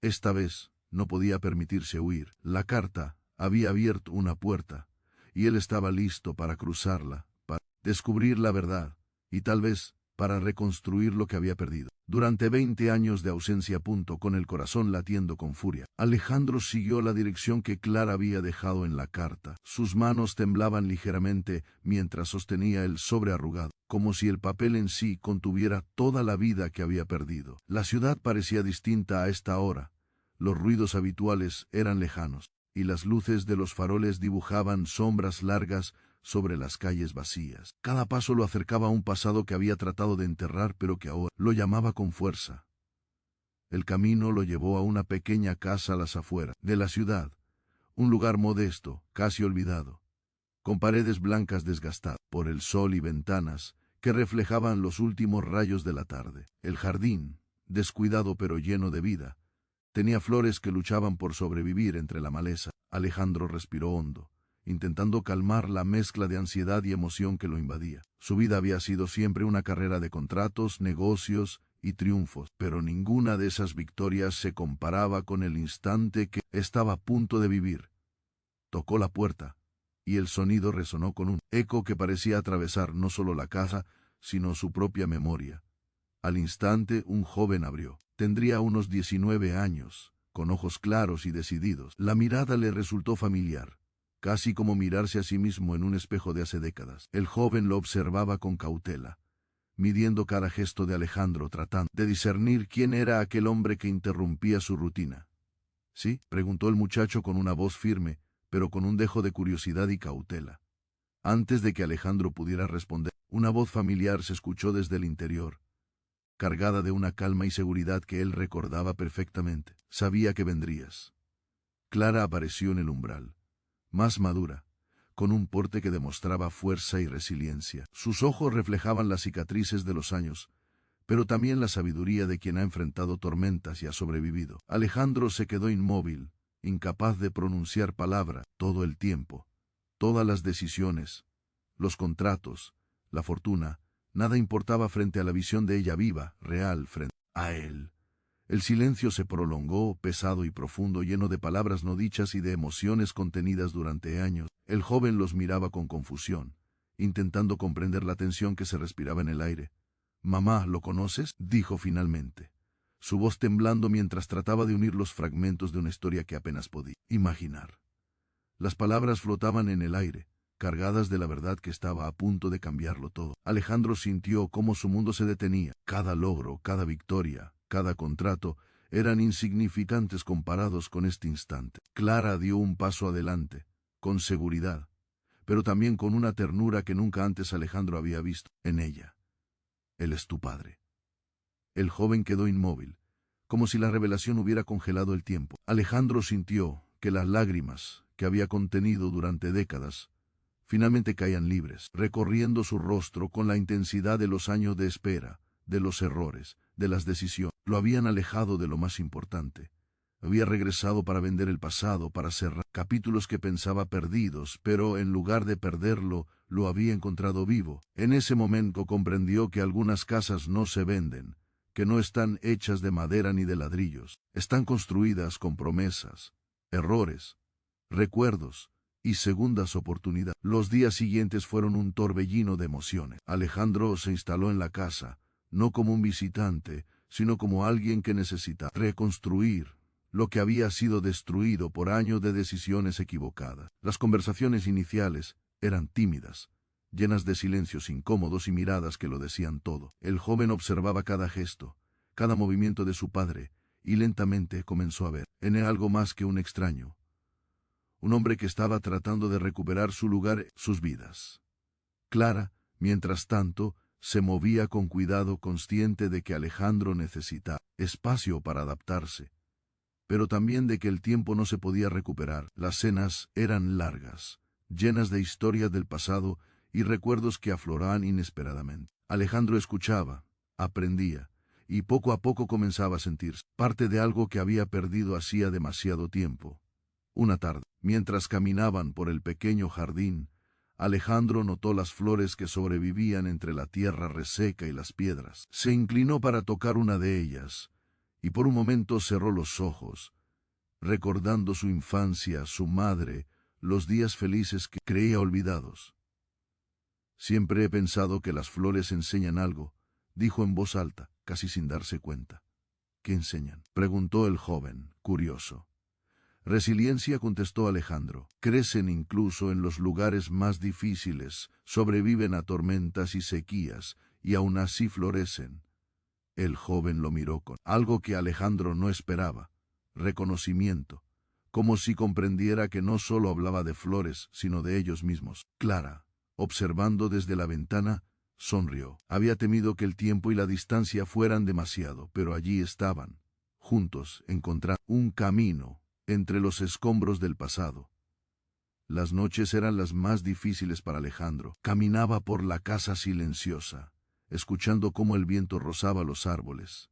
esta vez, no podía permitirse huir. La carta había abierto una puerta, y él estaba listo para cruzarla, para descubrir la verdad, y tal vez para reconstruir lo que había perdido. Durante 20 años de ausencia, con el corazón latiendo con furia, Alejandro siguió la dirección que Clara había dejado en la carta. Sus manos temblaban ligeramente mientras sostenía el sobre arrugado, como si el papel en sí contuviera toda la vida que había perdido. La ciudad parecía distinta a esta hora. Los ruidos habituales eran lejanos, y las luces de los faroles dibujaban sombras largas sobre las calles vacías. Cada paso lo acercaba a un pasado que había tratado de enterrar, pero que ahora lo llamaba con fuerza. El camino lo llevó a una pequeña casa a las afueras de la ciudad, un lugar modesto, casi olvidado, con paredes blancas desgastadas por el sol y ventanas que reflejaban los últimos rayos de la tarde. El jardín, descuidado pero lleno de vida, tenía flores que luchaban por sobrevivir entre la maleza. Alejandro respiró hondo, intentando calmar la mezcla de ansiedad y emoción que lo invadía. Su vida había sido siempre una carrera de contratos, negocios y triunfos, pero ninguna de esas victorias se comparaba con el instante que estaba a punto de vivir. Tocó la puerta, y el sonido resonó con un eco que parecía atravesar no solo la casa, sino su propia memoria. Al instante, un joven abrió. Tendría unos 19 años, con ojos claros y decididos. La mirada le resultó familiar, casi como mirarse a sí mismo en un espejo de hace décadas. El joven lo observaba con cautela, midiendo cada gesto de Alejandro, tratando de discernir quién era aquel hombre que interrumpía su rutina. —¿Sí? —preguntó el muchacho con una voz firme, pero con un dejo de curiosidad y cautela. Antes de que Alejandro pudiera responder, una voz familiar se escuchó desde el interior, cargada de una calma y seguridad que él recordaba perfectamente. —Sabía que vendrías. Clara apareció en el umbral, más madura, con un porte que demostraba fuerza y resiliencia. Sus ojos reflejaban las cicatrices de los años, pero también la sabiduría de quien ha enfrentado tormentas y ha sobrevivido. Alejandro se quedó inmóvil, incapaz de pronunciar palabra. Todo el tiempo, todas las decisiones, los contratos, la fortuna, nada importaba frente a la visión de ella viva, real, frente a él. El silencio se prolongó, pesado y profundo, lleno de palabras no dichas y de emociones contenidas durante años. El joven los miraba con confusión, intentando comprender la tensión que se respiraba en el aire. —Mamá, ¿lo conoces? —dijo finalmente, su voz temblando mientras trataba de unir los fragmentos de una historia que apenas podía imaginar. Las palabras flotaban en el aire, cargadas de la verdad que estaba a punto de cambiarlo todo. Alejandro sintió cómo su mundo se detenía. Cada logro, cada victoria, cada contrato eran insignificantes comparados con este instante. Clara dio un paso adelante, con seguridad, pero también con una ternura que nunca antes Alejandro había visto en ella. —Él es tu padre. El joven quedó inmóvil, como si la revelación hubiera congelado el tiempo. Alejandro sintió que las lágrimas que había contenido durante décadas finalmente caían libres, recorriendo su rostro con la intensidad de los años de espera, de los errores, de las decisiones. Lo habían alejado de lo más importante. Había regresado para vender el pasado, para cerrar capítulos que pensaba perdidos, pero en lugar de perderlo, lo había encontrado vivo. En ese momento comprendió que algunas casas no se venden, que no están hechas de madera ni de ladrillos, están construidas con promesas, errores, recuerdos y segundas oportunidades. Los días siguientes fueron un torbellino de emociones. Alejandro se instaló en la casa, no como un visitante, sino como alguien que necesitaba reconstruir lo que había sido destruido por años de decisiones equivocadas. Las conversaciones iniciales eran tímidas, llenas de silencios incómodos y miradas que lo decían todo. El joven observaba cada gesto, cada movimiento de su padre, y lentamente comenzó a ver en él algo más que un extraño, un hombre que estaba tratando de recuperar su lugar en sus vidas. Clara, mientras tanto, se movía con cuidado, consciente de que Alejandro necesitaba espacio para adaptarse, pero también de que el tiempo no se podía recuperar. Las cenas eran largas, llenas de historias del pasado y recuerdos que afloraban inesperadamente. Alejandro escuchaba, aprendía, y poco a poco comenzaba a sentirse parte de algo que había perdido hacía demasiado tiempo. Una tarde, mientras caminaban por el pequeño jardín, Alejandro notó las flores que sobrevivían entre la tierra reseca y las piedras. Se inclinó para tocar una de ellas, y por un momento cerró los ojos, recordando su infancia, su madre, los días felices que creía olvidados. Siempre he pensado que las flores enseñan algo, dijo en voz alta, casi sin darse cuenta. ¿Qué enseñan?, preguntó el joven, curioso. Resiliencia, contestó Alejandro. Crecen incluso en los lugares más difíciles, sobreviven a tormentas y sequías, y aún así florecen. El joven lo miró con algo que Alejandro no esperaba: reconocimiento, como si comprendiera que no solo hablaba de flores, sino de ellos mismos. Clara, observando desde la ventana, sonrió. Había temido que el tiempo y la distancia fueran demasiado, pero allí estaban, juntos, encontrando un camino entre los escombros del pasado. Las noches eran las más difíciles para Alejandro. Caminaba por la casa silenciosa, escuchando cómo el viento rozaba los árboles,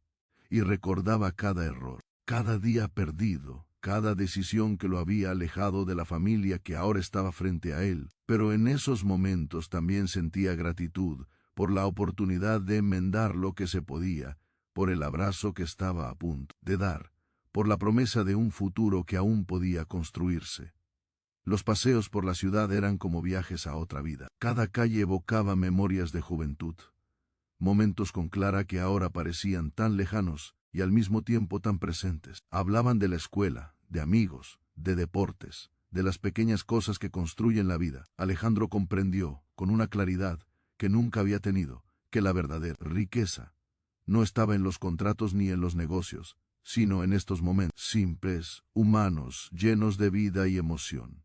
y recordaba cada error, cada día perdido, cada decisión que lo había alejado de la familia que ahora estaba frente a él. Pero en esos momentos también sentía gratitud por la oportunidad de enmendar lo que se podía, por el abrazo que estaba a punto de dar, por la promesa de un futuro que aún podía construirse. Los paseos por la ciudad eran como viajes a otra vida. Cada calle evocaba memorias de juventud, momentos con Clara que ahora parecían tan lejanos y al mismo tiempo tan presentes. Hablaban de la escuela, de amigos, de deportes, de las pequeñas cosas que construyen la vida. Alejandro comprendió, con una claridad que nunca había tenido, que la verdadera riqueza no estaba en los contratos ni en los negocios, sino en estos momentos simples, humanos, llenos de vida y emoción.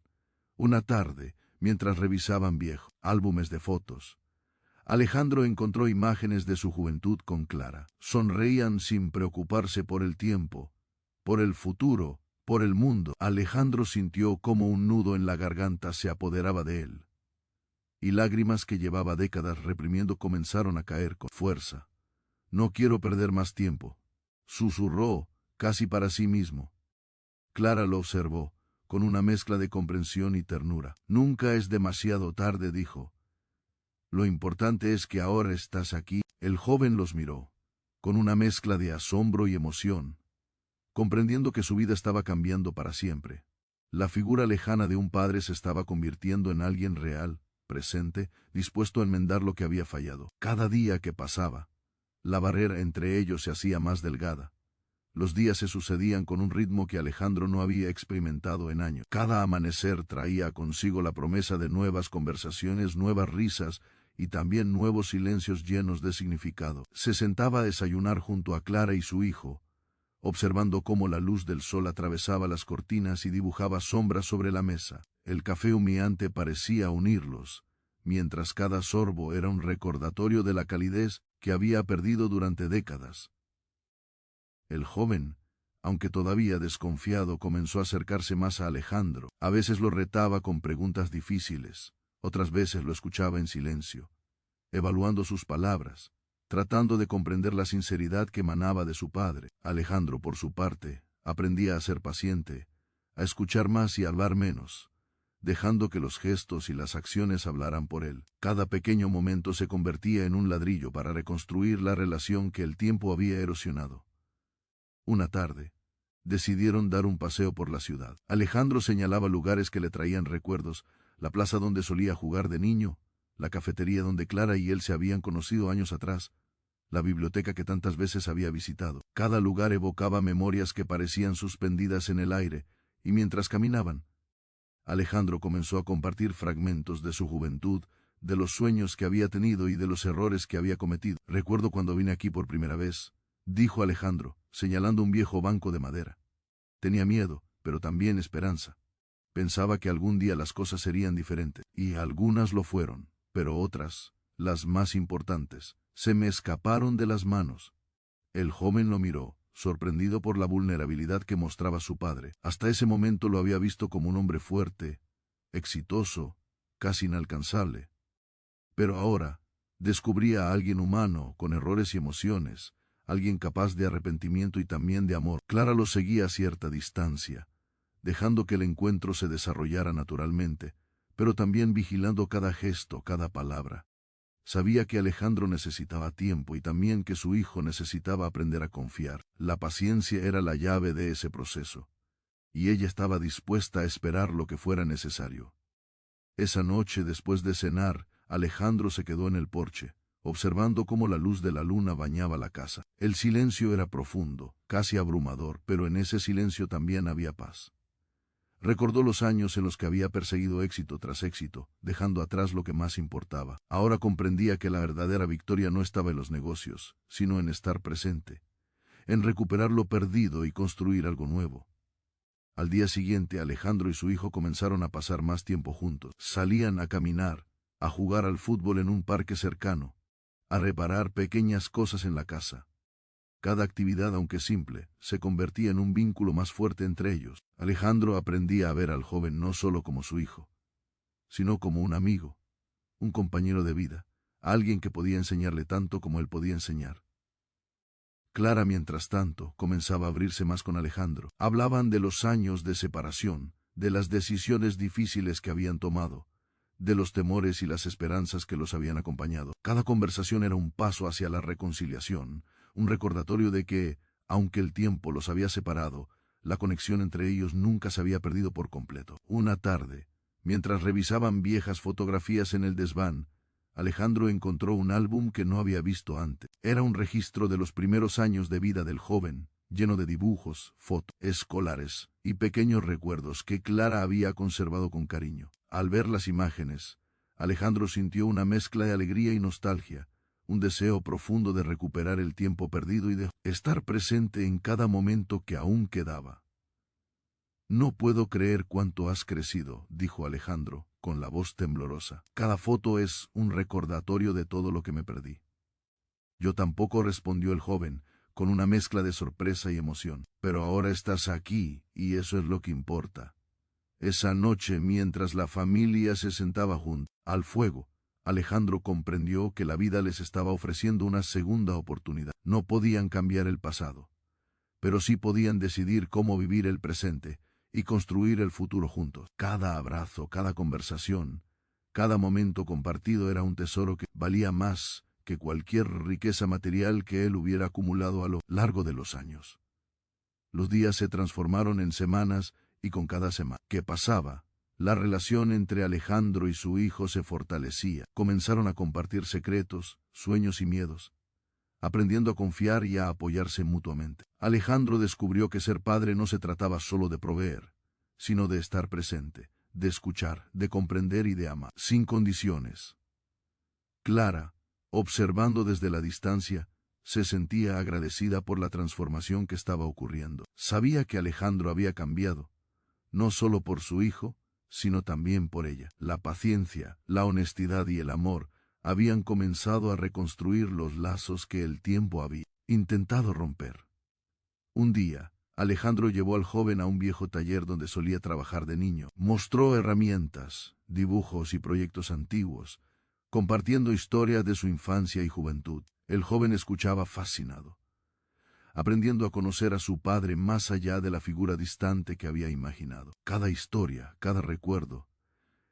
Una tarde, mientras revisaban viejos álbumes de fotos, Alejandro encontró imágenes de su juventud con Clara. Sonreían sin preocuparse por el tiempo, por el futuro, por el mundo. Alejandro sintió como un nudo en la garganta se apoderaba de él, y lágrimas que llevaba décadas reprimiendo comenzaron a caer con fuerza. No quiero perder más tiempo, susurró, casi para sí mismo. Clara lo observó, con una mezcla de comprensión y ternura. Nunca es demasiado tarde, dijo. Lo importante es que ahora estás aquí. El joven los miró, con una mezcla de asombro y emoción, comprendiendo que su vida estaba cambiando para siempre. La figura lejana de un padre se estaba convirtiendo en alguien real, presente, dispuesto a enmendar lo que había fallado. Cada día que pasaba, la barrera entre ellos se hacía más delgada. Los días se sucedían con un ritmo que Alejandro no había experimentado en años. Cada amanecer traía consigo la promesa de nuevas conversaciones, nuevas risas y también nuevos silencios llenos de significado. Se sentaba a desayunar junto a Clara y su hijo, observando cómo la luz del sol atravesaba las cortinas y dibujaba sombras sobre la mesa. El café humeante parecía unirlos, mientras cada sorbo era un recordatorio de la calidez que había perdido durante décadas. El joven, aunque todavía desconfiado, comenzó a acercarse más a Alejandro. A veces lo retaba con preguntas difíciles, otras veces lo escuchaba en silencio, evaluando sus palabras, tratando de comprender la sinceridad que emanaba de su padre. Alejandro, por su parte, aprendía a ser paciente, a escuchar más y a hablar menos, dejando que los gestos y las acciones hablaran por él. Cada pequeño momento se convertía en un ladrillo para reconstruir la relación que el tiempo había erosionado. Una tarde, decidieron dar un paseo por la ciudad. Alejandro señalaba lugares que le traían recuerdos: la plaza donde solía jugar de niño, la cafetería donde Clara y él se habían conocido años atrás, la biblioteca que tantas veces había visitado. Cada lugar evocaba memorias que parecían suspendidas en el aire, y mientras caminaban, Alejandro comenzó a compartir fragmentos de su juventud, de los sueños que había tenido y de los errores que había cometido. Recuerdo cuando vine aquí por primera vez, dijo Alejandro, señalando un viejo banco de madera. Tenía miedo, pero también esperanza. Pensaba que algún día las cosas serían diferentes, y algunas lo fueron, pero otras, las más importantes, se me escaparon de las manos. El joven lo miró, sorprendido por la vulnerabilidad que mostraba su padre. Hasta ese momento lo había visto como un hombre fuerte, exitoso, casi inalcanzable. Pero ahora, descubría a alguien humano, con errores y emociones, alguien capaz de arrepentimiento y también de amor. Clara lo seguía a cierta distancia, dejando que el encuentro se desarrollara naturalmente, pero también vigilando cada gesto, cada palabra. Sabía que Alejandro necesitaba tiempo y también que su hijo necesitaba aprender a confiar. La paciencia era la llave de ese proceso, y ella estaba dispuesta a esperar lo que fuera necesario. Esa noche, después de cenar, Alejandro se quedó en el porche, observando cómo la luz de la luna bañaba la casa. El silencio era profundo, casi abrumador, pero en ese silencio también había paz. Recordó los años en los que había perseguido éxito tras éxito, dejando atrás lo que más importaba. Ahora comprendía que la verdadera victoria no estaba en los negocios, sino en estar presente, en recuperar lo perdido y construir algo nuevo. Al día siguiente, Alejandro y su hijo comenzaron a pasar más tiempo juntos. Salían a caminar, a jugar al fútbol en un parque cercano, a reparar pequeñas cosas en la casa. Cada actividad, aunque simple, se convertía en un vínculo más fuerte entre ellos. Alejandro aprendía a ver al joven no solo como su hijo, sino como un amigo, un compañero de vida, alguien que podía enseñarle tanto como él podía enseñar. Clara, mientras tanto, comenzaba a abrirse más con Alejandro. Hablaban de los años de separación, de las decisiones difíciles que habían tomado, de los temores y las esperanzas que los habían acompañado. Cada conversación era un paso hacia la reconciliación, un recordatorio de que, aunque el tiempo los había separado, la conexión entre ellos nunca se había perdido por completo. Una tarde, mientras revisaban viejas fotografías en el desván, Alejandro encontró un álbum que no había visto antes. Era un registro de los primeros años de vida del joven, lleno de dibujos, fotos escolares y pequeños recuerdos que Clara había conservado con cariño. Al ver las imágenes, Alejandro sintió una mezcla de alegría y nostalgia, un deseo profundo de recuperar el tiempo perdido y de estar presente en cada momento que aún quedaba. «No puedo creer cuánto has crecido», dijo Alejandro, con la voz temblorosa. «Cada foto es un recordatorio de todo lo que me perdí». «Yo tampoco», respondió el joven, con una mezcla de sorpresa y emoción. «Pero ahora estás aquí, y eso es lo que importa». Esa noche, mientras la familia se sentaba junto al fuego, Alejandro comprendió que la vida les estaba ofreciendo una segunda oportunidad. No podían cambiar el pasado, pero sí podían decidir cómo vivir el presente y construir el futuro juntos. Cada abrazo, cada conversación, cada momento compartido era un tesoro que valía más que cualquier riqueza material que él hubiera acumulado a lo largo de los años. Los días se transformaron en semanas y con cada semana que pasaba, la relación entre Alejandro y su hijo se fortalecía. Comenzaron a compartir secretos, sueños y miedos, aprendiendo a confiar y a apoyarse mutuamente. Alejandro descubrió que ser padre no se trataba solo de proveer, sino de estar presente, de escuchar, de comprender y de amar, sin condiciones. Clara, observando desde la distancia, se sentía agradecida por la transformación que estaba ocurriendo. Sabía que Alejandro había cambiado, no solo por su hijo, sino también por ella. La paciencia, la honestidad y el amor habían comenzado a reconstruir los lazos que el tiempo había intentado romper. Un día, Alejandro llevó al joven a un viejo taller donde solía trabajar de niño. Mostró herramientas, dibujos y proyectos antiguos, compartiendo historias de su infancia y juventud. El joven escuchaba fascinado, aprendiendo a conocer a su padre más allá de la figura distante que había imaginado. Cada historia, cada recuerdo,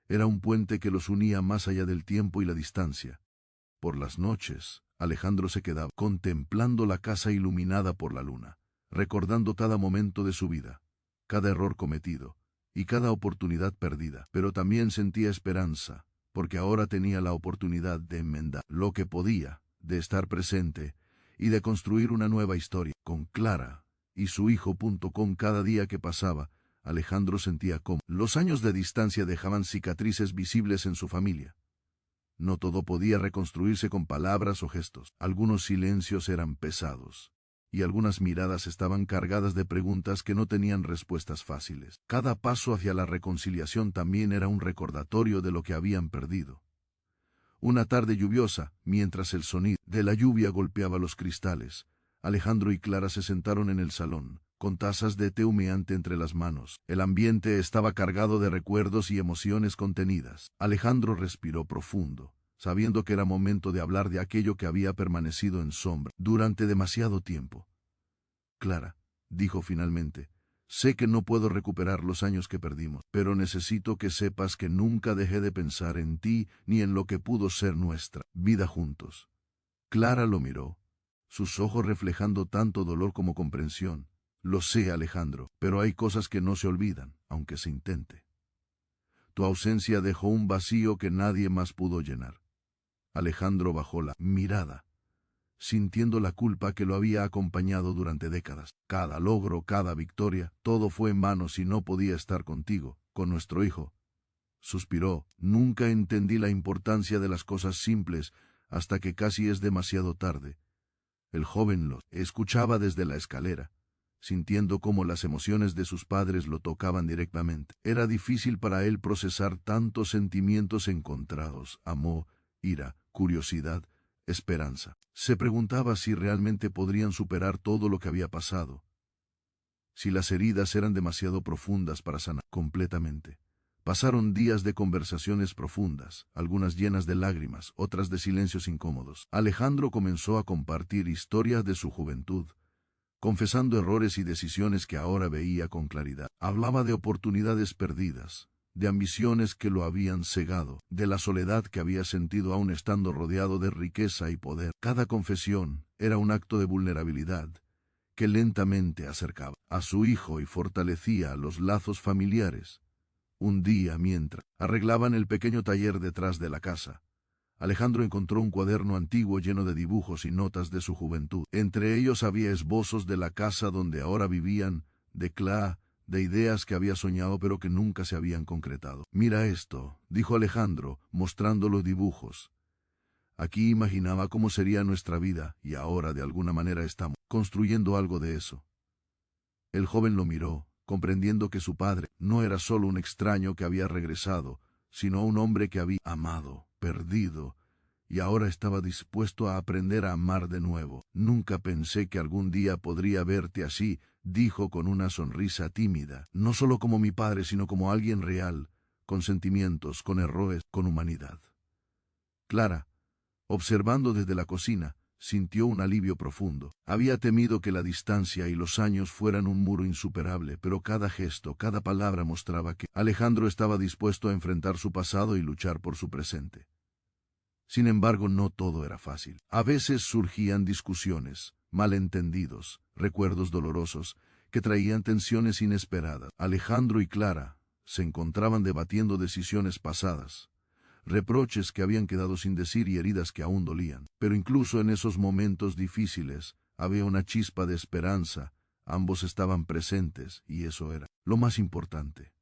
era un puente que los unía más allá del tiempo y la distancia. Por las noches, Alejandro se quedaba contemplando la casa iluminada por la luna, recordando cada momento de su vida, cada error cometido y cada oportunidad perdida. Pero también sentía esperanza, porque ahora tenía la oportunidad de enmendar lo que podía, de estar presente y de construir una nueva historia. Con Clara y su hijo. Con cada día que pasaba, Alejandro sentía cómo los años de distancia dejaban cicatrices visibles en su familia. No todo podía reconstruirse con palabras o gestos. Algunos silencios eran pesados, y algunas miradas estaban cargadas de preguntas que no tenían respuestas fáciles. Cada paso hacia la reconciliación también era un recordatorio de lo que habían perdido. Una tarde lluviosa, mientras el sonido de la lluvia golpeaba los cristales, Alejandro y Clara se sentaron en el salón, con tazas de té humeante entre las manos. El ambiente estaba cargado de recuerdos y emociones contenidas. Alejandro respiró profundo, sabiendo que era momento de hablar de aquello que había permanecido en sombra durante demasiado tiempo. «Clara», dijo finalmente, «sé que no puedo recuperar los años que perdimos, pero necesito que sepas que nunca dejé de pensar en ti ni en lo que pudo ser nuestra vida juntos». Clara lo miró, sus ojos reflejando tanto dolor como comprensión. «Lo sé, Alejandro, pero hay cosas que no se olvidan, aunque se intente. Tu ausencia dejó un vacío que nadie más pudo llenar. Alejandro bajó la mirada, sintiendo la culpa que lo había acompañado durante décadas. Cada logro, cada victoria, todo fue en vano si no podía estar contigo, con nuestro hijo. Suspiró. Nunca entendí la importancia de las cosas simples hasta que casi es demasiado tarde. El joven lo escuchaba desde la escalera, sintiendo cómo las emociones de sus padres lo tocaban directamente. Era difícil para él procesar tantos sentimientos encontrados: amor, ira, curiosidad, esperanza. Se preguntaba si realmente podrían superar todo lo que había pasado, si las heridas eran demasiado profundas para sanar completamente. Pasaron días de conversaciones profundas, algunas llenas de lágrimas, otras de silencios incómodos. Alejandro comenzó a compartir historias de su juventud, confesando errores y decisiones que ahora veía con claridad. Hablaba de oportunidades perdidas, de ambiciones que lo habían cegado, de la soledad que había sentido aún estando rodeado de riqueza y poder. Cada confesión era un acto de vulnerabilidad que lentamente acercaba a su hijo y fortalecía los lazos familiares. Un día, mientras arreglaban el pequeño taller detrás de la casa, Alejandro encontró un cuaderno antiguo lleno de dibujos y notas de su juventud. Entre ellos había esbozos de la casa donde ahora vivían, de ideas que había soñado pero que nunca se habían concretado. «Mira esto», dijo Alejandro, mostrando los dibujos. «Aquí imaginaba cómo sería nuestra vida, y ahora de alguna manera estamos construyendo algo de eso». El joven lo miró, comprendiendo que su padre no era solo un extraño que había regresado, sino un hombre que había amado, perdido, y ahora estaba dispuesto a aprender a amar de nuevo. «Nunca pensé que algún día podría verte así», dijo con una sonrisa tímida. «No solo como mi padre, sino como alguien real, con sentimientos, con errores, con humanidad». Clara, observando desde la cocina, sintió un alivio profundo. Había temido que la distancia y los años fueran un muro insuperable, pero cada gesto, cada palabra mostraba que Alejandro estaba dispuesto a enfrentar su pasado y luchar por su presente. Sin embargo, no todo era fácil. A veces surgían discusiones, malentendidos, recuerdos dolorosos, que traían tensiones inesperadas. Alejandro y Clara se encontraban debatiendo decisiones pasadas, reproches que habían quedado sin decir y heridas que aún dolían. Pero incluso en esos momentos difíciles había una chispa de esperanza. Ambos estaban presentes y eso era lo más importante.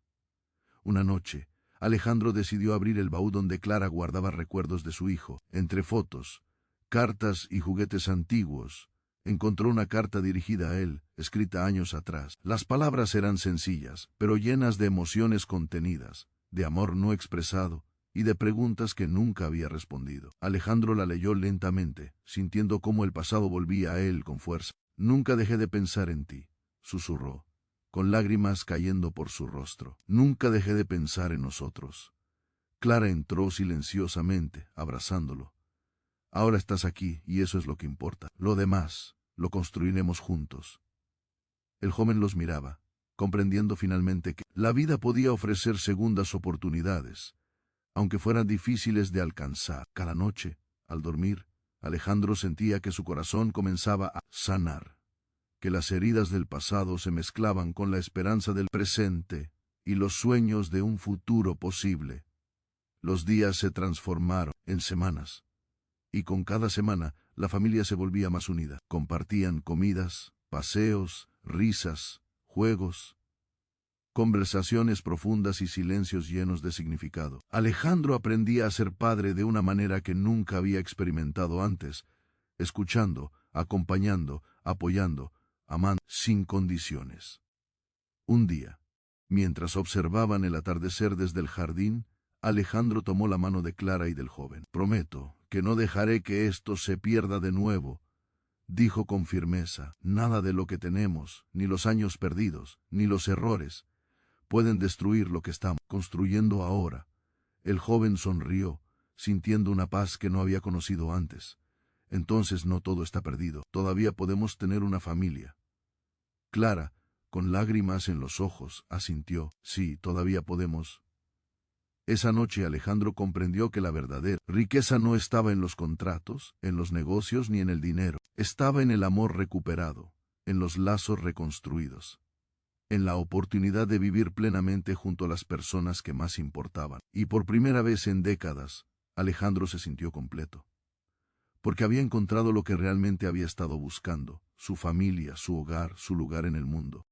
Una noche, Alejandro decidió abrir el baúl donde Clara guardaba recuerdos de su hijo. Entre fotos, cartas y juguetes antiguos, encontró una carta dirigida a él, escrita años atrás. Las palabras eran sencillas, pero llenas de emociones contenidas, de amor no expresado y de preguntas que nunca había respondido. Alejandro la leyó lentamente, sintiendo cómo el pasado volvía a él con fuerza. «Nunca dejé de pensar en ti», susurró, con lágrimas cayendo por su rostro. «Nunca dejé de pensar en nosotros». Clara entró silenciosamente, abrazándolo. «Ahora estás aquí, y eso es lo que importa. Lo demás, lo construiremos juntos». El joven los miraba, comprendiendo finalmente que la vida podía ofrecer segundas oportunidades, aunque fueran difíciles de alcanzar. Cada noche, al dormir, Alejandro sentía que su corazón comenzaba a sanar, que las heridas del pasado se mezclaban con la esperanza del presente y los sueños de un futuro posible. Los días se transformaron en semanas, y con cada semana la familia se volvía más unida. Compartían comidas, paseos, risas, juegos, conversaciones profundas y silencios llenos de significado. Alejandro aprendía a ser padre de una manera que nunca había experimentado antes, escuchando, acompañando, apoyando, amando sin condiciones. Un día, mientras observaban el atardecer desde el jardín, Alejandro tomó la mano de Clara y del joven. «Prometo que no dejaré que esto se pierda de nuevo», dijo con firmeza. «Nada de lo que tenemos, ni los años perdidos, ni los errores, pueden destruir lo que estamos construyendo ahora». El joven sonrió, sintiendo una paz que no había conocido antes. «Entonces no todo está perdido. Todavía podemos tener una familia». Clara, con lágrimas en los ojos, asintió. «Sí, todavía podemos». Esa noche Alejandro comprendió que la verdadera riqueza no estaba en los contratos, en los negocios ni en el dinero. Estaba en el amor recuperado, en los lazos reconstruidos, en la oportunidad de vivir plenamente junto a las personas que más importaban. Y por primera vez en décadas, Alejandro se sintió completo, porque había encontrado lo que realmente había estado buscando, su familia, su hogar, su lugar en el mundo.